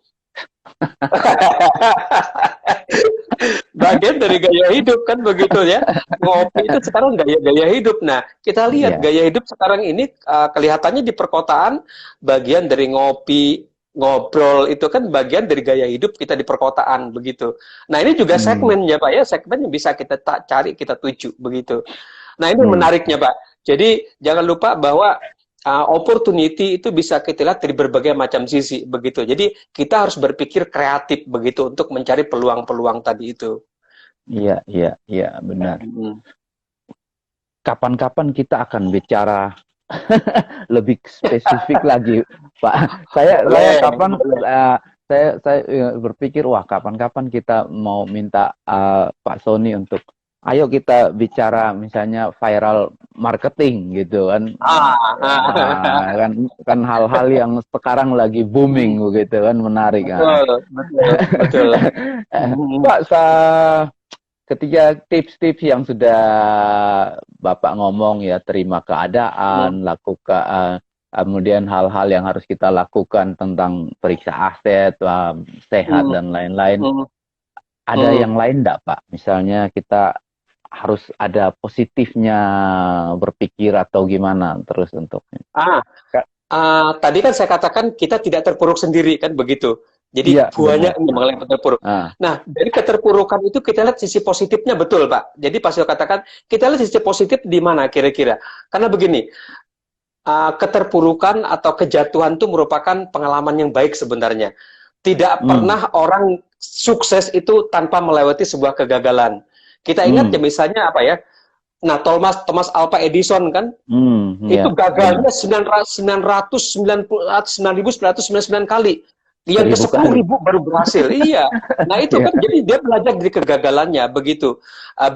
Bagian dari gaya hidup kan begitu ya. Ngopi itu sekarang gaya hidup. Nah, kita lihat Iya. gaya hidup sekarang ini kelihatannya di perkotaan bagian dari ngopi, ngobrol itu kan bagian dari gaya hidup kita di perkotaan begitu. Nah, ini juga Hmm, segmen ya Pak ya, segmen yang bisa kita cari, kita tuju begitu. Nah, ini hmm. menariknya Pak. Jadi jangan lupa bahwa opportunity itu bisa kita lihat dari berbagai macam sisi begitu. Jadi kita harus berpikir kreatif begitu untuk mencari peluang-peluang tadi itu. Iya, iya, iya, benar. Hmm. Kapan-kapan kita akan bicara lebih spesifik lagi, Pak. Saya Boleh, kapan boleh. saya berpikir wah kapan-kapan kita mau minta Pak Sony untuk ayo kita bicara misalnya viral marketing gitu kan. Ah. Kan kan hal-hal yang sekarang lagi booming begitu kan menarik. Betul, betul, betul. Hmm. Pak, ketika tips-tips yang sudah Bapak ngomong ya, terima keadaan, lakukan kemudian hal-hal yang harus kita lakukan tentang periksa aset, sehat Hmm. dan lain-lain. Hmm. Ada Hmm. yang lain enggak, Pak? Misalnya kita harus ada positifnya berpikir atau gimana terus untuk Ah, tadi kan saya katakan kita tidak terpuruk sendiri kan begitu. iya Jadi benar. banyak yang mengalami terpuruk. Ah, Nah, dari keterpurukan itu kita lihat sisi positifnya betul, Pak. Jadi pas saya katakan kita lihat sisi positif di mana kira-kira. Karena begini, keterpurukan atau kejatuhan itu merupakan pengalaman yang baik sebenarnya. Tidak hmm, pernah orang sukses itu tanpa melewati sebuah kegagalan. Kita ingat ya hmm, misalnya apa ya? Nah, Thomas Thomas Alva Edison kan iya itu benar. gagalnya 9.999 kali. Yang ke Seribu sepuluh kali. ribu baru berhasil. Iya. Nah itu Iya. kan jadi dia belajar dari kegagalannya begitu.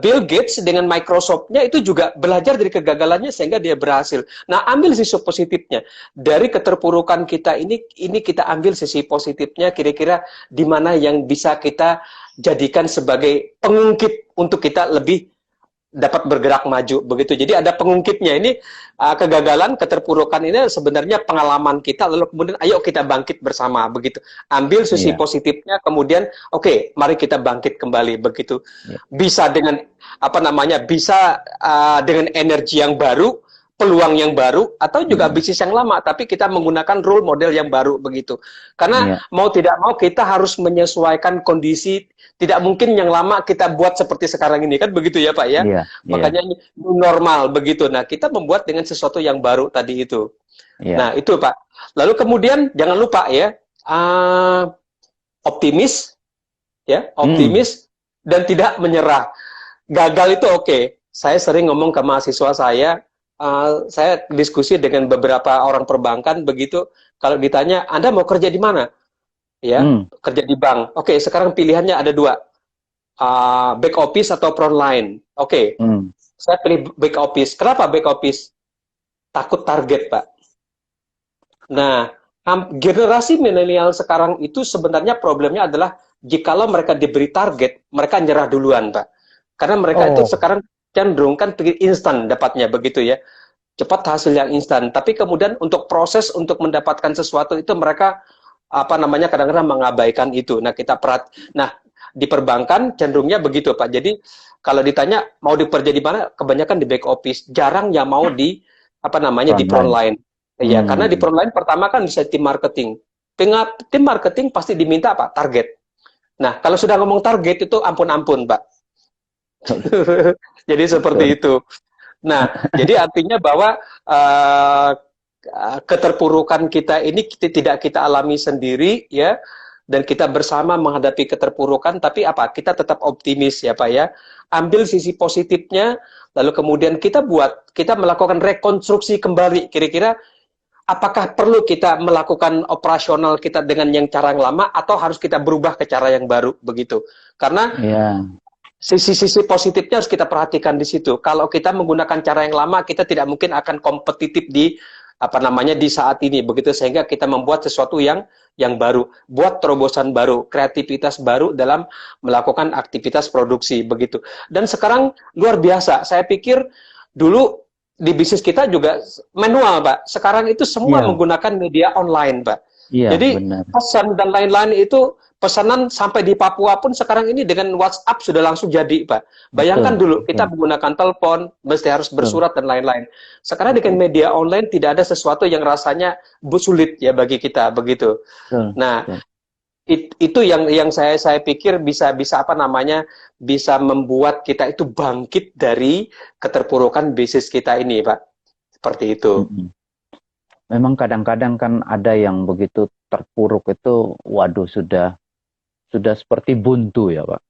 Bill Gates dengan Microsoft-nya itu juga belajar dari kegagalannya sehingga dia berhasil. Nah ambil sisi positifnya dari keterpurukan kita ini kita ambil sisi positifnya kira-kira di mana yang bisa kita jadikan sebagai pengungkit untuk kita lebih dapat bergerak maju begitu. Jadi ada pengungkitnya ini, kegagalan, keterpurukan ini sebenarnya pengalaman kita, lalu kemudian ayo kita bangkit bersama begitu. Ambil sisi Iya, positifnya, kemudian oke, mari kita bangkit kembali begitu. iya, Bisa dengan apa namanya? Bisa dengan energi yang baru, peluang yang baru, atau juga mm, bisnis yang lama, tapi kita menggunakan role model yang baru begitu. Karena iya, mau tidak mau kita harus menyesuaikan kondisi. Tidak mungkin yang lama kita buat seperti sekarang ini kan begitu ya Pak ya. iya, iya, Makanya new normal begitu. Nah, kita membuat dengan sesuatu yang baru tadi itu. iya. Nah, itu Pak. Lalu kemudian jangan lupa ya, optimis ya, Hmm, optimis dan tidak menyerah. Gagal itu oke. Saya sering ngomong ke mahasiswa saya diskusi dengan beberapa orang perbankan begitu, kalau ditanya, "Anda mau kerja di mana?" Ya, hmm, kerja di bank. Oke, sekarang pilihannya ada dua, back office atau front line. Oke, hmm. saya pilih back office. Kenapa back office? Takut target, Pak. Nah, generasi milenial sekarang itu sebenarnya problemnya adalah jikalau mereka diberi target, mereka nyerah duluan, Pak. Karena mereka itu Oh, sekarang cenderung kan pengen instan dapatnya begitu ya. Cepat hasil yang instan. Tapi kemudian untuk proses untuk mendapatkan sesuatu itu mereka apa namanya kadang-kadang mengabaikan itu. Nah, di perbankan cenderungnya begitu, Pak. Jadi kalau ditanya mau dikerja di mana, kebanyakan di back office, jarang yang mau di apa namanya di front front line. line. Ya, karena di Hmm. front line pertama kan bisa tim marketing. Tim marketing pasti diminta apa? Target. Nah, kalau sudah ngomong target itu ampun-ampun, Pak. Jadi seperti Betul. itu. Nah, jadi artinya bahwa uh, keterpurukan kita ini tidak kita alami sendiri ya, dan kita bersama menghadapi keterpurukan, tapi apa? Kita tetap optimis ya Pak ya. Ambil sisi positifnya, lalu kemudian kita melakukan rekonstruksi kembali. Kira-kira apakah perlu kita melakukan operasional kita dengan yang cara yang lama atau harus kita berubah ke cara yang baru begitu? Karena Iya, sisi-sisi positifnya harus kita perhatikan di situ. Kalau kita menggunakan cara yang lama, kita tidak mungkin akan kompetitif di apa namanya di saat ini begitu, sehingga kita membuat sesuatu yang baru, buat terobosan baru, kreativitas baru dalam melakukan aktivitas produksi begitu. Dan sekarang luar biasa. Saya pikir dulu di bisnis kita juga manual, Pak. Sekarang itu semua iya, menggunakan media online, Pak. iya, Jadi benar. pesan dan lain-lain itu pesanan sampai di Papua pun sekarang ini dengan WhatsApp sudah langsung jadi, Pak. Bayangkan Betul, dulu kita betul, menggunakan telepon, mesti harus betul, bersurat dan lain-lain. Sekarang dengan betul, media online tidak ada sesuatu yang rasanya sulit ya bagi kita begitu. betul, Nah, betul. itu yang saya pikir bisa bisa apa namanya bisa membuat kita itu bangkit dari keterpurukan bisnis kita ini, Pak. Seperti itu. Mm-mm. Memang kadang-kadang kan ada yang begitu terpuruk itu, waduh sudah seperti buntu ya, Pak.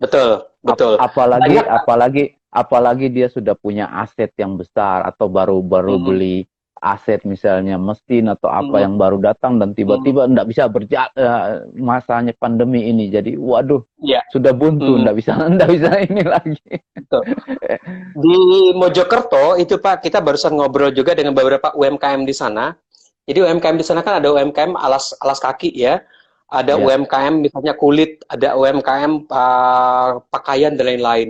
Betul, betul. Apalagi Banyak, Pak. apalagi apalagi dia sudah punya aset yang besar atau baru-baru Hmm, beli aset misalnya mesin atau apa hmm, yang baru datang dan hmm. tiba-tiba tidak bisa berjalan masanya pandemi ini jadi waduh Iya. sudah buntu Hmm, tidak bisa tidak bisa ini lagi. betul. Di Mojokerto itu Pak, kita barusan ngobrol juga dengan beberapa UMKM di sana. Jadi UMKM di sana kan ada UMKM alas alas kaki ya, ada Ya, UMKM misalnya kulit, ada UMKM pakaian dan lain-lain.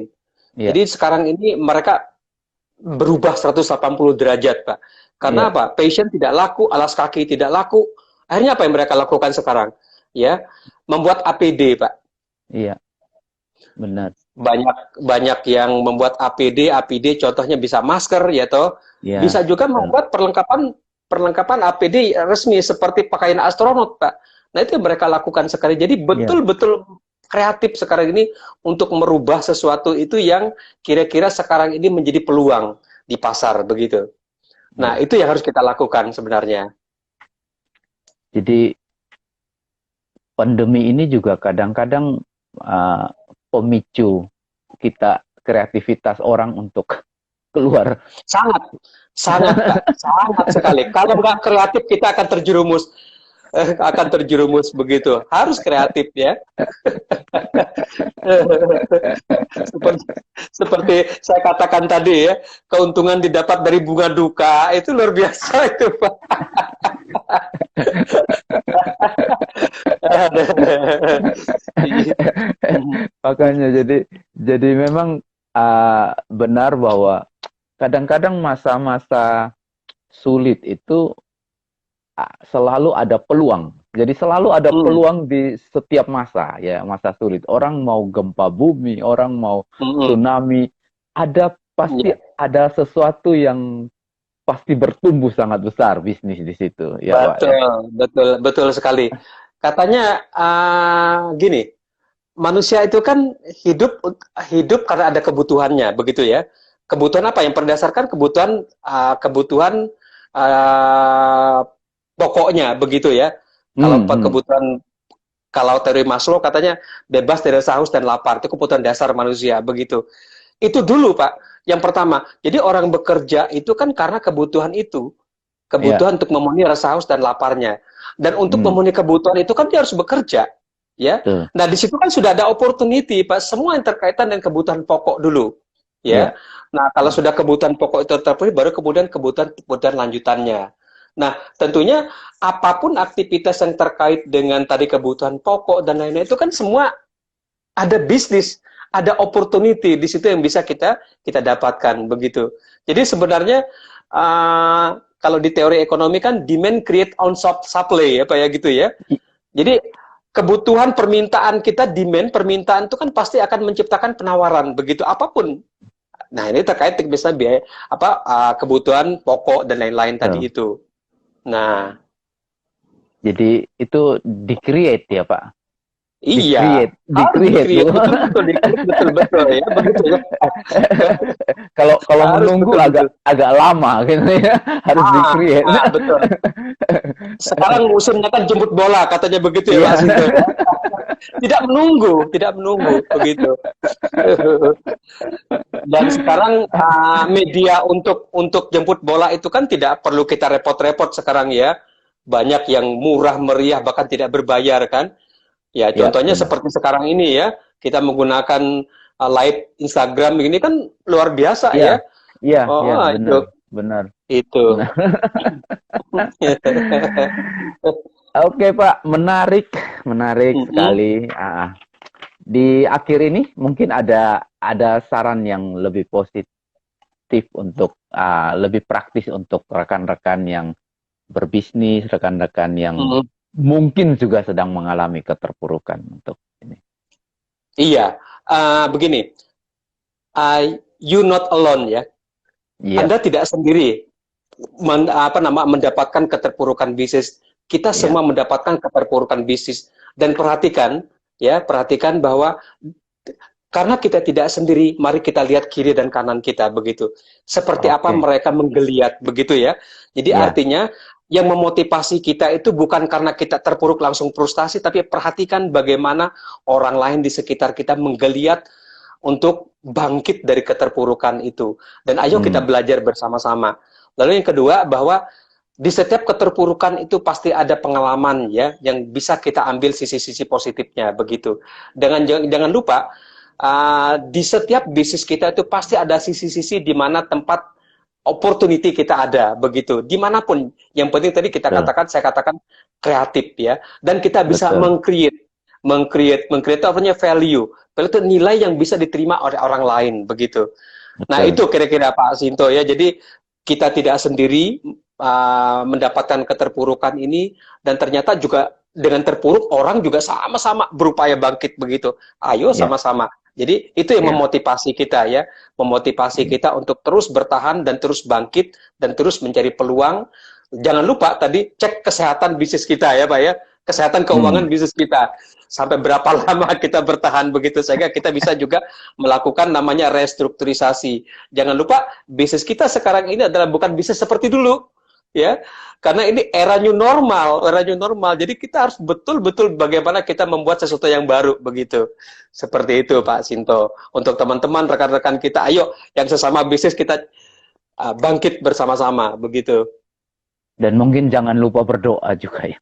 ya, Jadi sekarang ini mereka berubah 180 derajat Pak. Karena ya, apa? Passion tidak laku, alas kaki tidak laku. Akhirnya apa yang mereka lakukan sekarang? Ya, membuat APD Pak. iya, benar. Banyak banyak yang membuat APD contohnya bisa masker ya toh, bisa Ya, juga betul. membuat perlengkapan perlengkapan APD resmi seperti pakaian astronot Pak. Nah itu yang mereka lakukan sekarang, jadi Ya, betul-betul kreatif sekarang ini untuk merubah sesuatu itu yang kira-kira sekarang ini menjadi peluang di pasar begitu. Nah ya. itu yang harus kita lakukan sebenarnya. Jadi pandemi ini juga kadang-kadang uh, pemicu kita kreativitas orang untuk keluar. Sangat sangat Pak, sangat sekali. Kalau nggak kreatif kita akan terjerumus begitu. Harus kreatif ya. seperti, seperti saya katakan tadi ya, keuntungan didapat dari bunga duka itu luar biasa itu Pak. Makanya jadi memang benar bahwa kadang-kadang masa-masa sulit itu selalu ada peluang. Jadi selalu ada Hmm. peluang di setiap masa, ya, masa sulit. Orang mau gempa bumi, orang mau Hmm. tsunami, pasti Ya, ada sesuatu yang pasti bertumbuh sangat besar bisnis di situ, ya Pak ya. betul, betul, betul sekali. Katanya gini, manusia itu kan hidup hidup karena ada kebutuhannya, begitu ya. Kebutuhan apa? Yang berdasarkan kebutuhan uh, pokoknya, begitu ya. Kalau Hmm, hmm. kebutuhan kalau teori Maslow katanya bebas dari rasa haus dan lapar itu kebutuhan dasar manusia, begitu. Itu dulu Pak, yang pertama. Jadi orang bekerja itu kan karena kebutuhan itu, Ya, kebutuhan untuk memenuhi rasa haus dan laparnya. Dan untuk hmm, memenuhi kebutuhan itu kan dia harus bekerja, ya. tuh, Nah, di situ kan sudah ada opportunity, Pak. Semua yang terkaitan dengan kebutuhan pokok dulu, ya. ya, Nah, kalau sudah kebutuhan pokok itu terpenuhi, baru kemudian kebutuhan lanjutannya. Nah, tentunya apapun aktivitas yang terkait dengan tadi kebutuhan pokok dan lain-lain itu kan semua ada bisnis, ada opportunity di situ yang bisa kita kita dapatkan begitu. Jadi sebenarnya kalau di teori ekonomi kan demand create on supply ya Pak ya gitu ya. I- Jadi kebutuhan permintaan kita demand permintaan itu kan pasti akan menciptakan penawaran begitu apapun. Nah, ini terkait misalnya biaya kebutuhan pokok dan lain-lain tadi tuh. itu. Nah, Jadi itu di-create ya Pak, iya, harus di-create di-create Bu. betul-betul di-create betul-betul ya begitu ya. Kalau kalau Harus menunggu agak betul-betul. agak lama gitu ya, harus di-create. Betul. Sekarang musimnya kan jemput bola, katanya begitu ya Pak Iya. Sinto ya. Tidak menunggu begitu. Dan sekarang media untuk jemput bola itu kan tidak perlu kita repot-repot sekarang ya. Banyak yang murah meriah bahkan tidak berbayar kan. Ya Ya, contohnya benar. seperti sekarang ini ya, kita menggunakan live Instagram ini kan luar biasa Iya, ya. iya, iya, Oh, benar, benar, itu. benar. Oke Pak, menarik, menarik Mm-mm. sekali. Di akhir ini mungkin ada saran yang lebih positif untuk lebih praktis untuk rekan-rekan yang berbisnis, rekan-rekan yang Mm. mungkin juga sedang mengalami keterpurukan untuk ini. Iya, begini, you not alone ya. Iya, Anda tidak sendiri mendapatkan keterpurukan bisnis. Kita iya, semua mendapatkan keterpurukan bisnis. Dan perhatikan, ya, perhatikan bahwa karena kita tidak sendiri, mari kita lihat kiri dan kanan kita begitu. Seperti apa oke, mereka menggeliat begitu ya. Jadi iya, artinya yang memotivasi kita itu bukan karena kita terpuruk langsung frustasi, tapi perhatikan bagaimana orang lain di sekitar kita menggeliat untuk bangkit dari keterpurukan itu. Dan ayo kita hmm, belajar bersama-sama. Lalu yang kedua bahwa di setiap keterpurukan itu pasti ada pengalaman ya yang bisa kita ambil sisi-sisi positifnya begitu. Jangan lupa di setiap bisnis kita itu pasti ada sisi-sisi di mana tempat opportunity kita ada begitu dimanapun yang penting tadi betul, saya katakan kreatif ya dan kita bisa betul, mengcreate apa namanya value itu nilai yang bisa diterima oleh orang lain begitu. Nah betul. itu kira-kira Pak Sinto ya jadi kita tidak sendiri mendapatkan keterpurukan ini dan ternyata juga dengan terpuruk orang juga sama-sama berupaya bangkit begitu. Ayo Ya, sama-sama. Jadi itu yang ya, memotivasi kita ya, memotivasi ya. kita untuk terus bertahan dan terus bangkit dan terus mencari peluang. Jangan lupa tadi cek kesehatan bisnis kita ya Pak ya, kesehatan keuangan Hmm, bisnis kita. Sampai berapa lama kita bertahan begitu sehingga kita bisa juga melakukan namanya restrukturisasi. Jangan lupa bisnis kita sekarang ini adalah bukan bisnis seperti dulu ya karena ini era new normal jadi kita harus betul-betul bagaimana kita membuat sesuatu yang baru begitu seperti itu Pak Sinto untuk teman-teman rekan-rekan kita ayo yang sesama bisnis kita bangkit bersama-sama begitu. dan mungkin jangan lupa berdoa juga ya.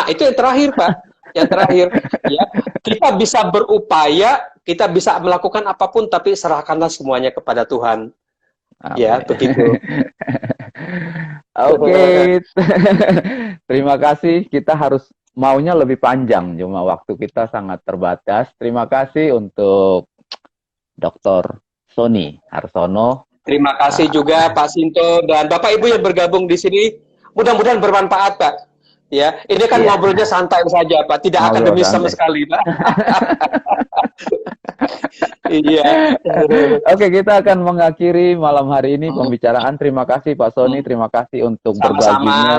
Itu yang terakhir Pak yang terakhir ya kita bisa berupaya kita bisa melakukan apapun tapi serahkanlah semuanya kepada Tuhan ya Amin. begitu. Oke, terima kasih. Kita harus maunya lebih panjang, cuma waktu kita sangat terbatas. Terima kasih untuk Dr. Sony Harsono. Terima kasih juga Pak Sinto dan Bapak Ibu yang bergabung di sini. Mudah-mudahan bermanfaat, Pak. Ya, ini kan Iya, ngobrolnya santai saja, Pak. Tidak ngobrol akademis sama santai. sekali, Pak. Iya. Oke, kita akan mengakhiri malam hari ini pembicaraan. Terima kasih Pak Sony, terima kasih untuk Sama-sama. berbaginya.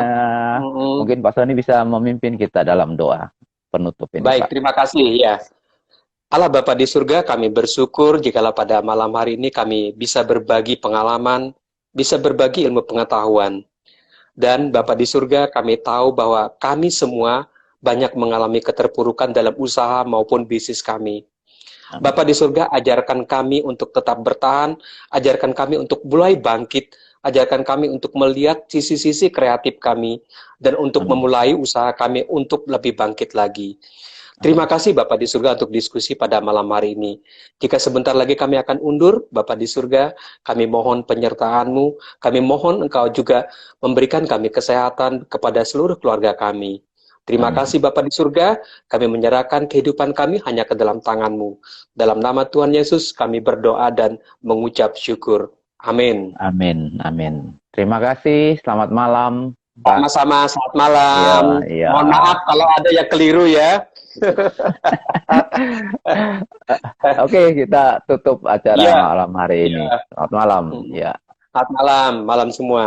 Mungkin Pak Sony bisa memimpin kita dalam doa penutup ini, Baik, Pak. terima kasih ya. Allah Bapa di surga, kami bersyukur jikalau pada malam hari ini kami bisa berbagi pengalaman, bisa berbagi ilmu pengetahuan. Dan Bapa di surga, kami tahu bahwa kami semua banyak mengalami keterpurukan dalam usaha maupun bisnis kami. Bapa di surga, ajarkan kami untuk tetap bertahan, ajarkan kami untuk mulai bangkit, ajarkan kami untuk melihat sisi-sisi kreatif kami, dan untuk memulai usaha kami untuk lebih bangkit lagi. Terima kasih Bapak di surga untuk diskusi pada malam hari ini. Jika sebentar lagi kami akan undur, Bapak di surga, kami mohon penyertaan-Mu, kami mohon Engkau juga memberikan kami kesehatan kepada seluruh keluarga kami. Terima kasih Bapak di surga, kami menyerahkan kehidupan kami hanya ke dalam tangan-Mu. Dalam nama Tuhan Yesus kami berdoa dan mengucap syukur. Amin. Amin, amin. Terima kasih, selamat malam. Sama-sama, selamat malam. Iya. Mohon maaf kalau ada yang keliru ya. Oke, kita tutup acara malam hari ini. Selamat malam. Ya. Selamat malam, malam semua.